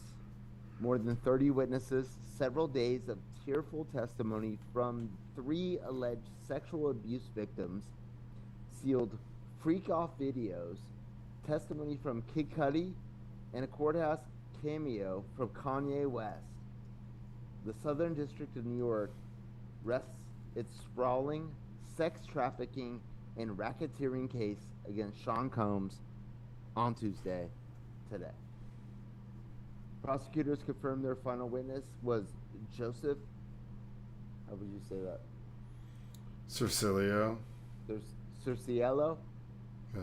more than 30 witnesses, several days of tearful testimony from 3 alleged sexual abuse victims, sealed freak-off videos, testimony from Kid Cudi, and a courthouse cameo from Kanye West. The Southern District of New York rests its sprawling sex trafficking and racketeering case against Sean Combs on Tuesday, today. Prosecutors confirmed their final witness was Joseph, how would you say that? Cercilio. Cerciello? Yeah.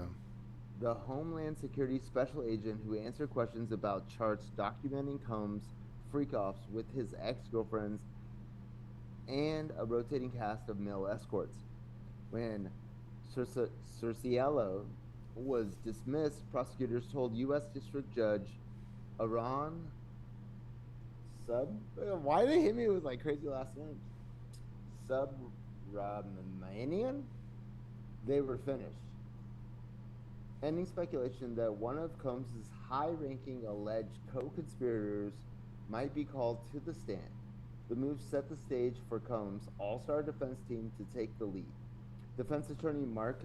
The Homeland Security Special Agent who answered questions about charts documenting Combs' freak-offs with his ex-girlfriends and a rotating cast of male escorts. When Cerciello was dismissed, prosecutors told U.S. District Judge Aron Sub. Why do they hit me with like crazy last names? Subramanian? They were finished, ending speculation that one of Combs' high-ranking alleged co-conspirators might be called to the stand. The move set the stage for Combs' all-star defense team to take the lead. Defense attorney Mark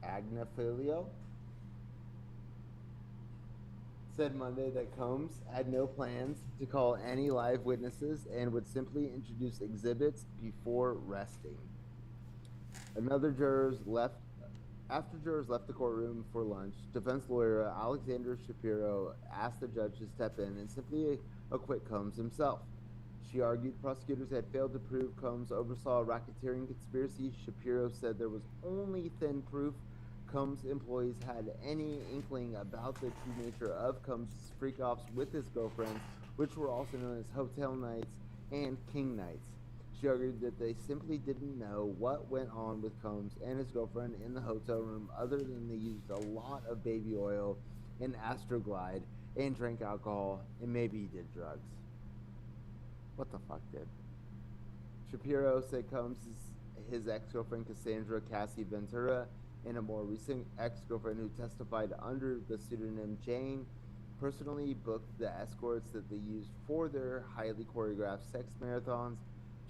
Agnafilio said Monday that Combs had no plans to call any live witnesses and would simply introduce exhibits before resting. After jurors left the courtroom for lunch, defense lawyer Alexander Shapiro asked the judge to step in and simply acquit Combs himself. She argued prosecutors had failed to prove Combs oversaw a racketeering conspiracy. Shapiro said there was only thin proof Combs' employees had any inkling about the true nature of Combs' freak-offs with his girlfriends, which were also known as hotel nights and king nights. She argued that they simply didn't know what went on with Combs and his girlfriend in the hotel room other than they used a lot of baby oil and Astroglide and drank alcohol and maybe he did drugs. What the fuck, dude? Shapiro said Combs his ex-girlfriend Cassandra Cassie Ventura and a more recent ex-girlfriend who testified under the pseudonym Jane personally booked the escorts that they used for their highly choreographed sex marathons.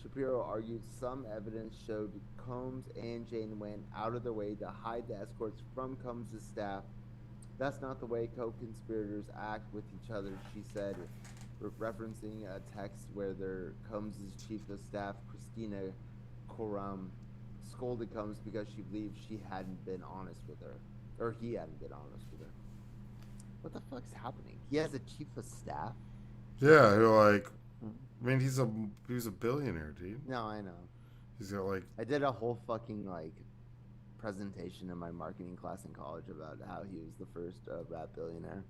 Shapiro argued some evidence showed Combs and Jane went out of their way to hide the escorts from Combs' staff. That's not the way co-conspirators act with each other, she said, referencing a text where Combs' chief of staff, Christina Coram, scolded Combs because she believed she hadn't been honest with her, or he hadn't been honest with her. What the fuck's happening? He has a chief of staff? Yeah, you're like, I mean, he was a billionaire, dude. No, I know. He's got like. I did a whole fucking like presentation in my marketing class in college about how he was the first rap billionaire.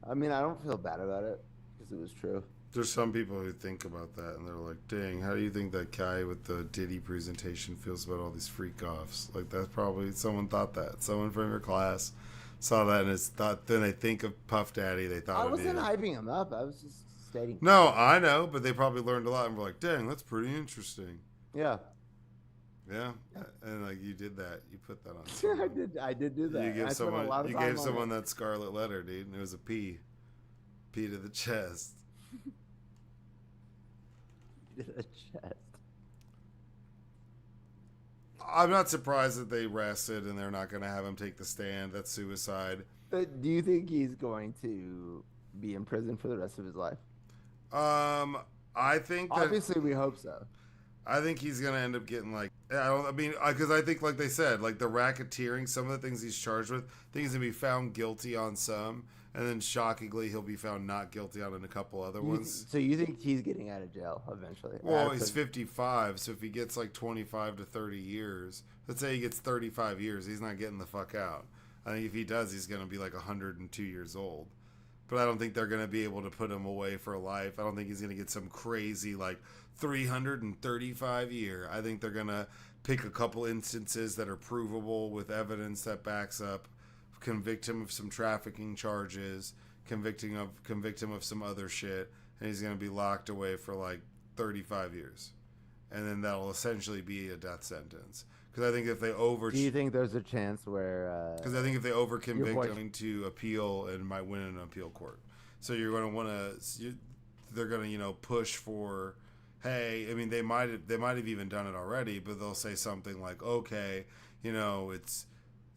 I mean, I don't feel bad about it because it was true. There's some people who think about that and they're like, dang, how do you think that guy with the Diddy presentation feels about all these freak offs? Like, that's probably someone thought that. Someone from your class saw that and then they think of Puff Daddy. They thought I wasn't hyping him up. I was just stating. No, I know, but they probably learned a lot and were like, dang, that's pretty interesting. Yeah. Yeah, and like you did that, you put that on. I did do that. You gave someone that scarlet letter, dude, and it was a P to the chest. To the chest. I'm not surprised that they rested and they're not going to have him take the stand. That's suicide. Do you think he's going to be in prison for the rest of his life? I think that, obviously we hope so. I think he's gonna end up getting like because I think like they said, like the racketeering, some of the things he's charged with, I think he's gonna be found guilty on some, and then shockingly he'll be found not guilty on a couple other ones. So you think he's getting out of jail eventually? Well, he's 55, so if he gets like 25 to 30 years, let's say he gets 35 years, he's not getting the fuck out. I think if he does, he's gonna be like 102 years old. But I don't think they're going to be able to put him away for life. I don't think he's going to get some crazy, like, 335 year. I think they're going to pick a couple instances that are provable with evidence that backs up, convict him of some trafficking charges, convict him of some other shit, and he's going to be locked away for, like, 35 years. And then that'll essentially be a death sentence. Because I think if they do you think there's a chance where? Because I think if they convict him to appeal and might win in an appeal court, so you're going to want to. They're going to push for. Hey, I mean they might have even done it already, but they'll say something like, okay, it's.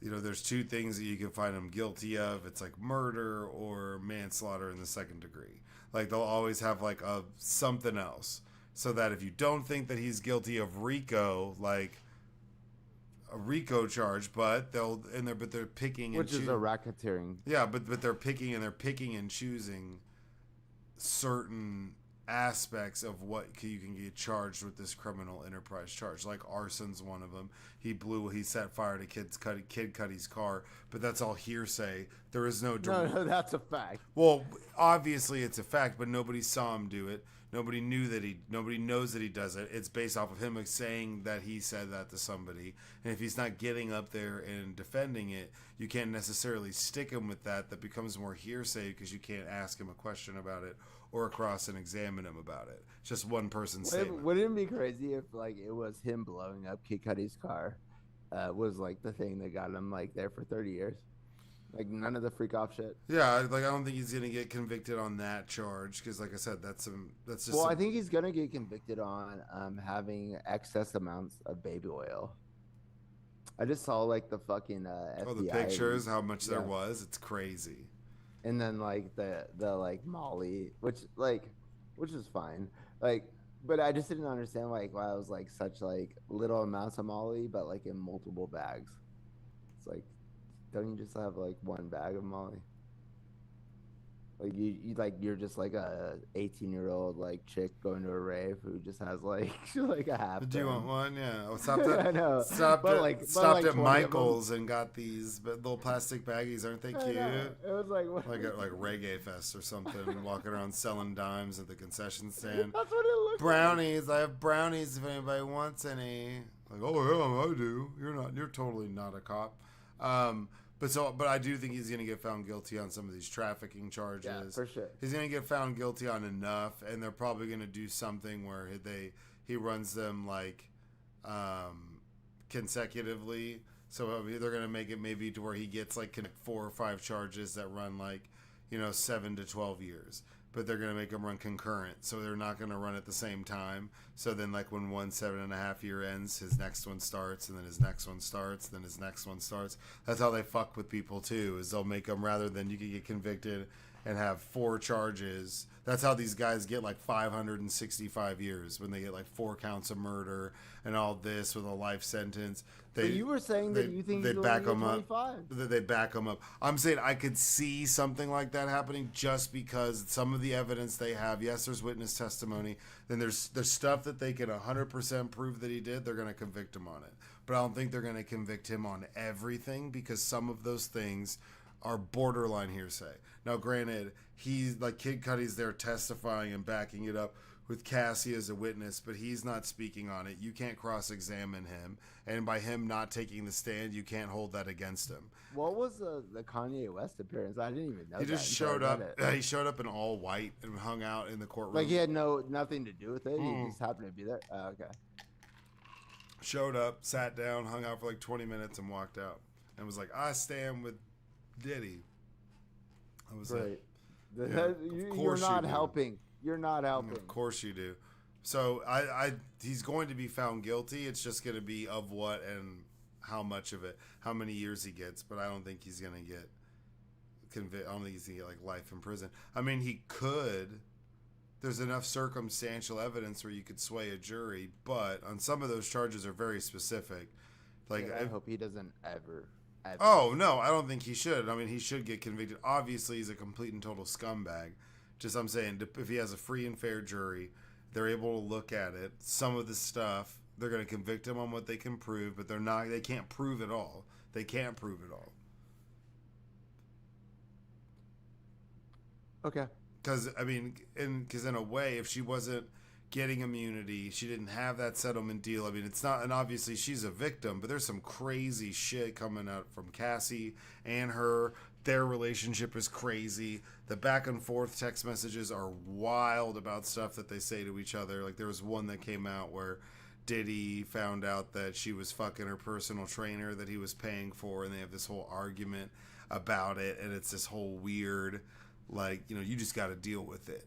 There's two things that you can find him guilty of. It's like murder or manslaughter in the second degree. Like they'll always have like something else, so that if you don't think that he's guilty of RICO, like. A RICO charge, but they're picking which is a racketeering. Yeah, but they're picking and choosing certain aspects of what you can get charged with this criminal enterprise charge. Like arson's one of them. He set fire to Kid Cudi's car, but that's all hearsay. There is no. No, that's a fact. Well, obviously it's a fact, but nobody saw him do it. Nobody knows that he does it. It's based off of him saying that he said that to somebody. And if he's not getting up there and defending it, you can't necessarily stick him with that. That becomes more hearsay because you can't ask him a question about it or cross and examine him about it. It's just one person's statement. Wouldn't it be crazy if like it was him blowing up Kid Cudi's car was like the thing that got him like there for 30 years? Like none of the freak off shit. Yeah, like I don't think he's gonna get convicted on that charge because, like I said, that's just. Well, I think he's gonna get convicted on having excess amounts of baby oil. I just saw like the fucking FBI. Oh, the pictures, how much there was. It's crazy. And then like the like Molly, which is fine. Like, but I just didn't understand like why it was like such like little amounts of Molly, but like in multiple bags. It's like, don't you just have like one bag of Molly? Like you like you're just like a 18-year-old like chick going to a rave who just has like like a half. Do you want one? Yeah. I stopped I know. Stopped But at Michael's and got these little plastic baggies. Aren't they cute? It was like what? like Reggae Fest or something. Walking around selling dimes at the concession stand. That's what it looks Brownies. I have brownies if anybody wants any. Like, oh yeah, I do. You're totally not a cop. But I do think he's going to get found guilty on some of these trafficking charges. Yeah, for sure. He's going to get found guilty on enough, and they're probably going to do something where he runs them like consecutively. So they're going to make it maybe to where he gets like 4 or 5 charges that run like 7 to 12 years. But they're going to make them run concurrent, so they're not going to run at the same time. So then, like, when 1 7.5 year ends, his next one starts, and then his next one starts, then his next one starts. That's how they fuck with people, too, is they'll make them, rather than you can get convicted and have 4 charges. That's how these guys get, like, 565 years, when they get, like, 4 counts of murder and all this with a life sentence. But you were saying that you think they he's back going them to 25. up. They back them up. I'm saying I could see something like that happening just because some of the evidence they have. Yes, there's witness testimony. Then there's stuff that they can 100% prove that he did. They're going to convict him on it. But I don't think they're going to convict him on everything because some of those things are borderline hearsay. Now, granted, he's like Kid Cudi's there testifying and backing it up with Cassie as a witness, but he's not speaking on it. You can't cross-examine him, and by him not taking the stand, you can't hold that against him. What was the Kanye West appearance? I didn't even know. He just showed up. He showed up in all white and hung out in the courtroom. Like he had nothing to do with it. He just happened to be there. Oh, okay. Showed up, sat down, hung out for like 20 minutes, and walked out. And was like, "I stand with Diddy." I was right. Like, yeah, you're not helping. You're not helping. Of course you do. So he's going to be found guilty. It's just going to be of what and how much of it, how many years he gets. But I don't think he's going to get convicted. I don't think he's going to get like life in prison. I mean, he could. There's enough circumstantial evidence where you could sway a jury, but on some of those charges are very specific. Like I hope he doesn't ever. Oh no, I don't think he should. I mean, he should get convicted. Obviously, he's a complete and total scumbag. Just I'm saying, if he has a free and fair jury, they're able to look at it. Some of the stuff, they're going to convict him on what they can prove, but they can't prove it all. They can't prove it all. Okay. Because, I mean, because in a way, if she wasn't getting immunity, she didn't have that settlement deal. I mean, it's not, and obviously she's a victim, but there's some crazy shit coming out from Cassie and her. Their relationship is crazy. The back and forth text messages are wild about stuff that they say to each other. Like there was one that came out where Diddy found out that she was fucking her personal trainer that he was paying for, and they have this whole argument about it, and it's this whole weird, like, you just got to deal with it.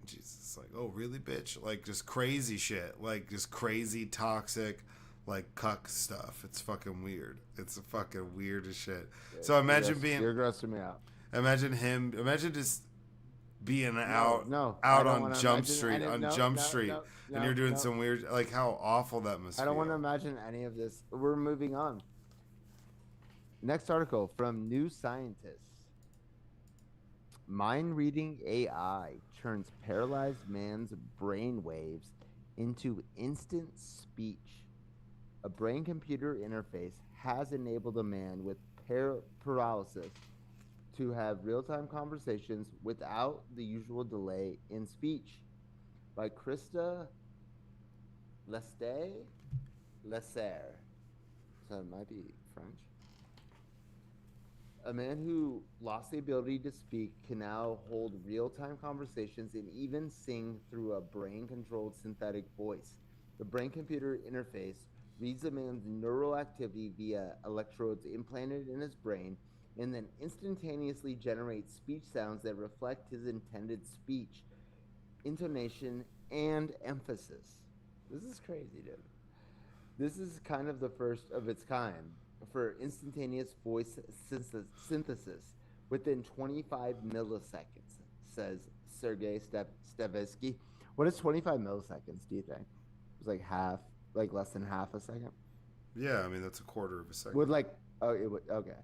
Jesus, like, oh really, bitch? Like just crazy shit, like just crazy toxic, like cuck stuff. It's fucking weird. It's fucking weird as shit. Yeah, so imagine you're grossing me out. Imagine just being out on Jump Street, and you're doing some weird, like how awful that must be. I don't want to imagine any of this. We're moving on. Next article from New Scientist. Mind-reading AI turns paralyzed man's brain waves into instant speech. A brain-computer interface has enabled a man with paralysis to have real-time conversations without the usual delay in speech. by Krista Lesser. So it might be French. A man who lost the ability to speak can now hold real-time conversations and even sing through a brain-controlled synthetic voice. The brain-computer interface reads a man's neural activity via electrodes implanted in his brain and then instantaneously generates speech sounds that reflect his intended speech, intonation, and emphasis. This is crazy, dude. This is kind of the first of its kind for instantaneous voice synthesis within 25 milliseconds, says Sergei Stevsky. What is 25 milliseconds, do you think? It's like half, like less than half a second? Yeah, I mean, that's a quarter of a second. Would like, oh, it would, okay.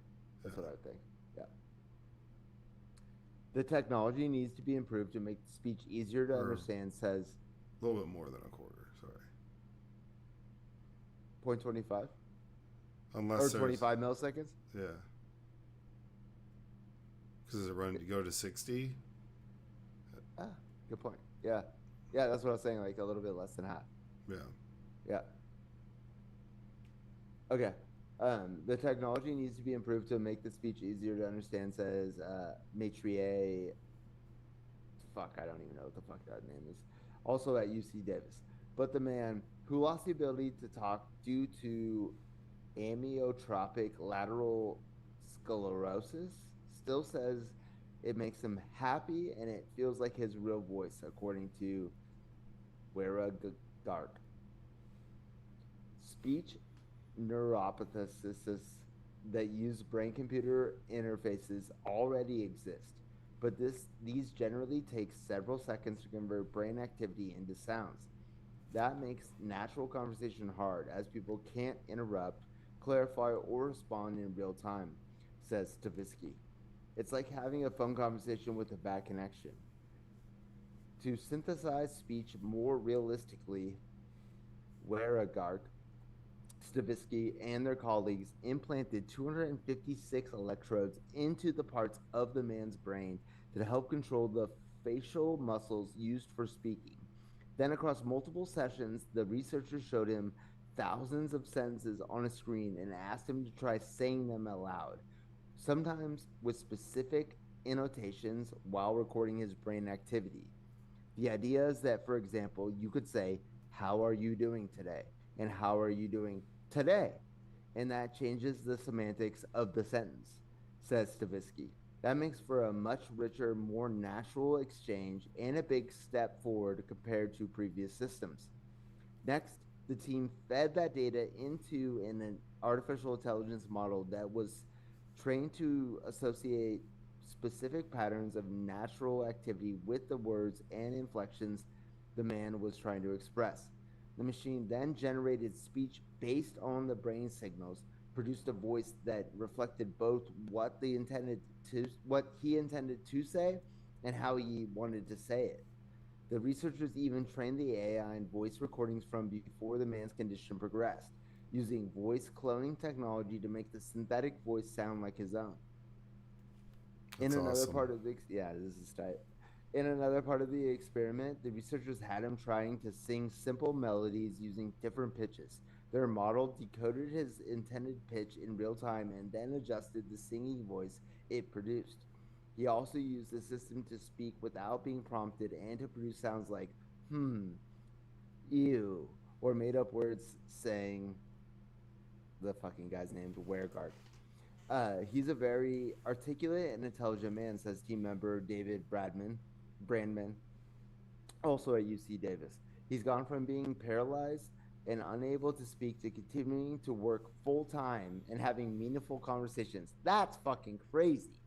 That's what I would think. Yeah. The technology needs to be improved to make speech easier to understand, says. A little bit more than a quarter, sorry. 0.25? Unless or 25 milliseconds? Yeah. Because it run to go to 60? Ah, good point. Yeah. Yeah, that's what I was saying, like a little bit less than half. Yeah. Yeah. Okay. The technology needs to be improved to make the speech easier to understand, says Maitrier. Fuck, I don't even know what the fuck that name is. Also at UC Davis. But the man who lost the ability to talk due to amyotrophic lateral sclerosis still says it makes him happy and it feels like his real voice, according to Wera Garg. Speech neuropathies that use brain-computer interfaces already exist, but these generally take several seconds to convert brain activity into sounds. That makes natural conversation hard, as people can't interrupt, clarify, or respond in real time, says Stavisky. It's like having a phone conversation with a bad connection. To synthesize speech more realistically, Weregard, Stavisky, and their colleagues implanted 256 electrodes into the parts of the man's brain that help control the facial muscles used for speaking. Then, across multiple sessions, the researchers showed him thousands of sentences on a screen and asked him to try saying them aloud, sometimes with specific annotations while recording his brain activity. The idea is that, for example, you could say, "How are you doing today?" and "How are you doing today?" And that changes the semantics of the sentence, says Stavisky. That makes for a much richer, more natural exchange and a big step forward compared to previous systems. Next, the team fed that data into an artificial intelligence model that was trained to associate specific patterns of natural activity with the words and inflections the man was trying to express. The machine then generated speech based on the brain signals, produced a voice that reflected both what he intended to say and how he wanted to say it. The researchers even trained the AI in voice recordings from before the man's condition progressed, using voice cloning technology to make the synthetic voice sound like his own. That's awesome. This is tight. In another part of the experiment, the researchers had him trying to sing simple melodies using different pitches. Their model decoded his intended pitch in real time and then adjusted the singing voice it produced. He also used the system to speak without being prompted and to produce sounds like ew, or made up words saying the fucking guy's named Weregard. He's a very articulate and intelligent man, says team member David Brandman, also at UC Davis. He's gone from being paralyzed and unable to speak to continuing to work full time and having meaningful conversations. That's fucking crazy.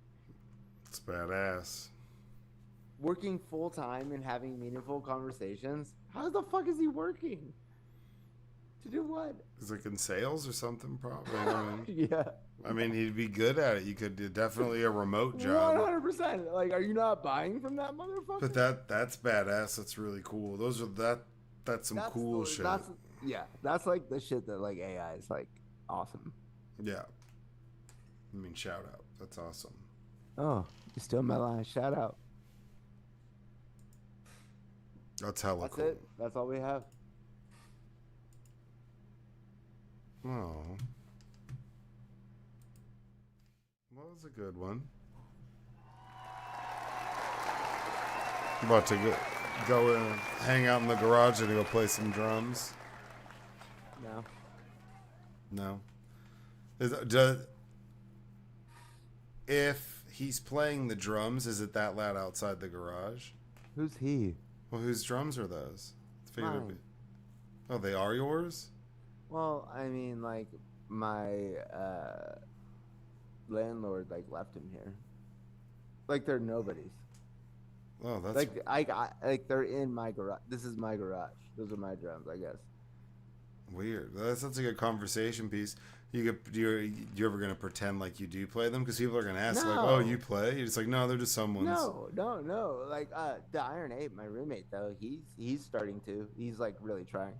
It's badass. Working full time and having meaningful conversations? How the fuck is he working? To do what? He's like in sales or something, probably. I mean, yeah. I mean, he'd be good at it. You could do definitely a remote job. 100%. Like, are you not buying from that motherfucker? But that's badass. That's really cool. That's some cool shit. That's like the shit that like AI is like awesome. Yeah. I mean, shout out. That's awesome. Oh, you still my line. Shout out. That's hella That's cool. it. That's all we have. Oh. Well, that was a good one. I'm about to go and hang out in the garage and go play some drums. No. No. If he's playing the drums, is it that loud outside the garage? Who's he? Well, whose drums are those? Figured it'd Mine. Oh, they are yours? Well, I mean, like my landlord like left him here. Like they're nobody's. Oh, that's Like like they're in my garage. This is my garage. Those are my drums, I guess. weird. That's a good conversation piece. You ever gonna pretend like you do play them? Because people are gonna ask like, "Oh, No. you play?" You're just like, "No, they're just someone's." No. Like the Iron Ape, my roommate though, he's starting to. He's like really trying.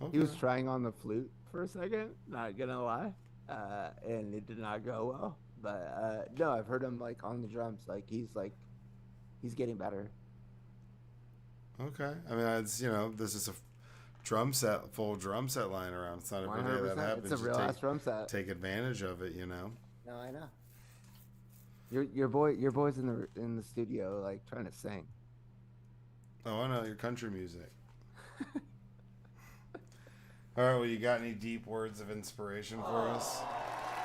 Okay. He was trying on the flute for a second, not gonna lie, and it did not go well. But no, I've heard him like on the drums. Like he's getting better. Okay. I mean, it's this is a full drum set lying around. It's not every day that 100%. happens. It's a You real ass drum set. take advantage of it. You know. No, I know. Your boy's in the studio like trying to sing. Oh, I know your country music. All right. Well, you got any deep words of inspiration for us?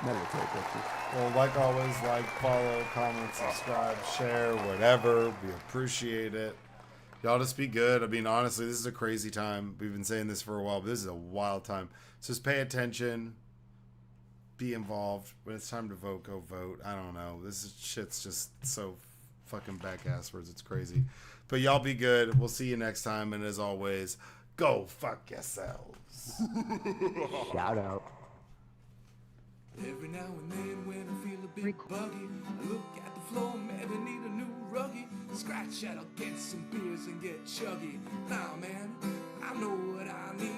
Meditate, Richard. Well, like always, follow, comment, subscribe, share, whatever. We appreciate it. Y'all just be good. I mean, honestly, this is a crazy time. We've been saying this for a while, but this is a wild time. So just pay attention. Be involved. When it's time to vote, go vote. I don't know. Shit's just so fucking back-asswards. It's crazy. But y'all be good. We'll see you next time. And as always, go fuck yourselves. Shout out. Every now and then when I feel a bit buggy, I look at the floor, maybe need a new ruggy. Scratch at, I'll get some beers and get chuggy. Nah, man, I know what I need.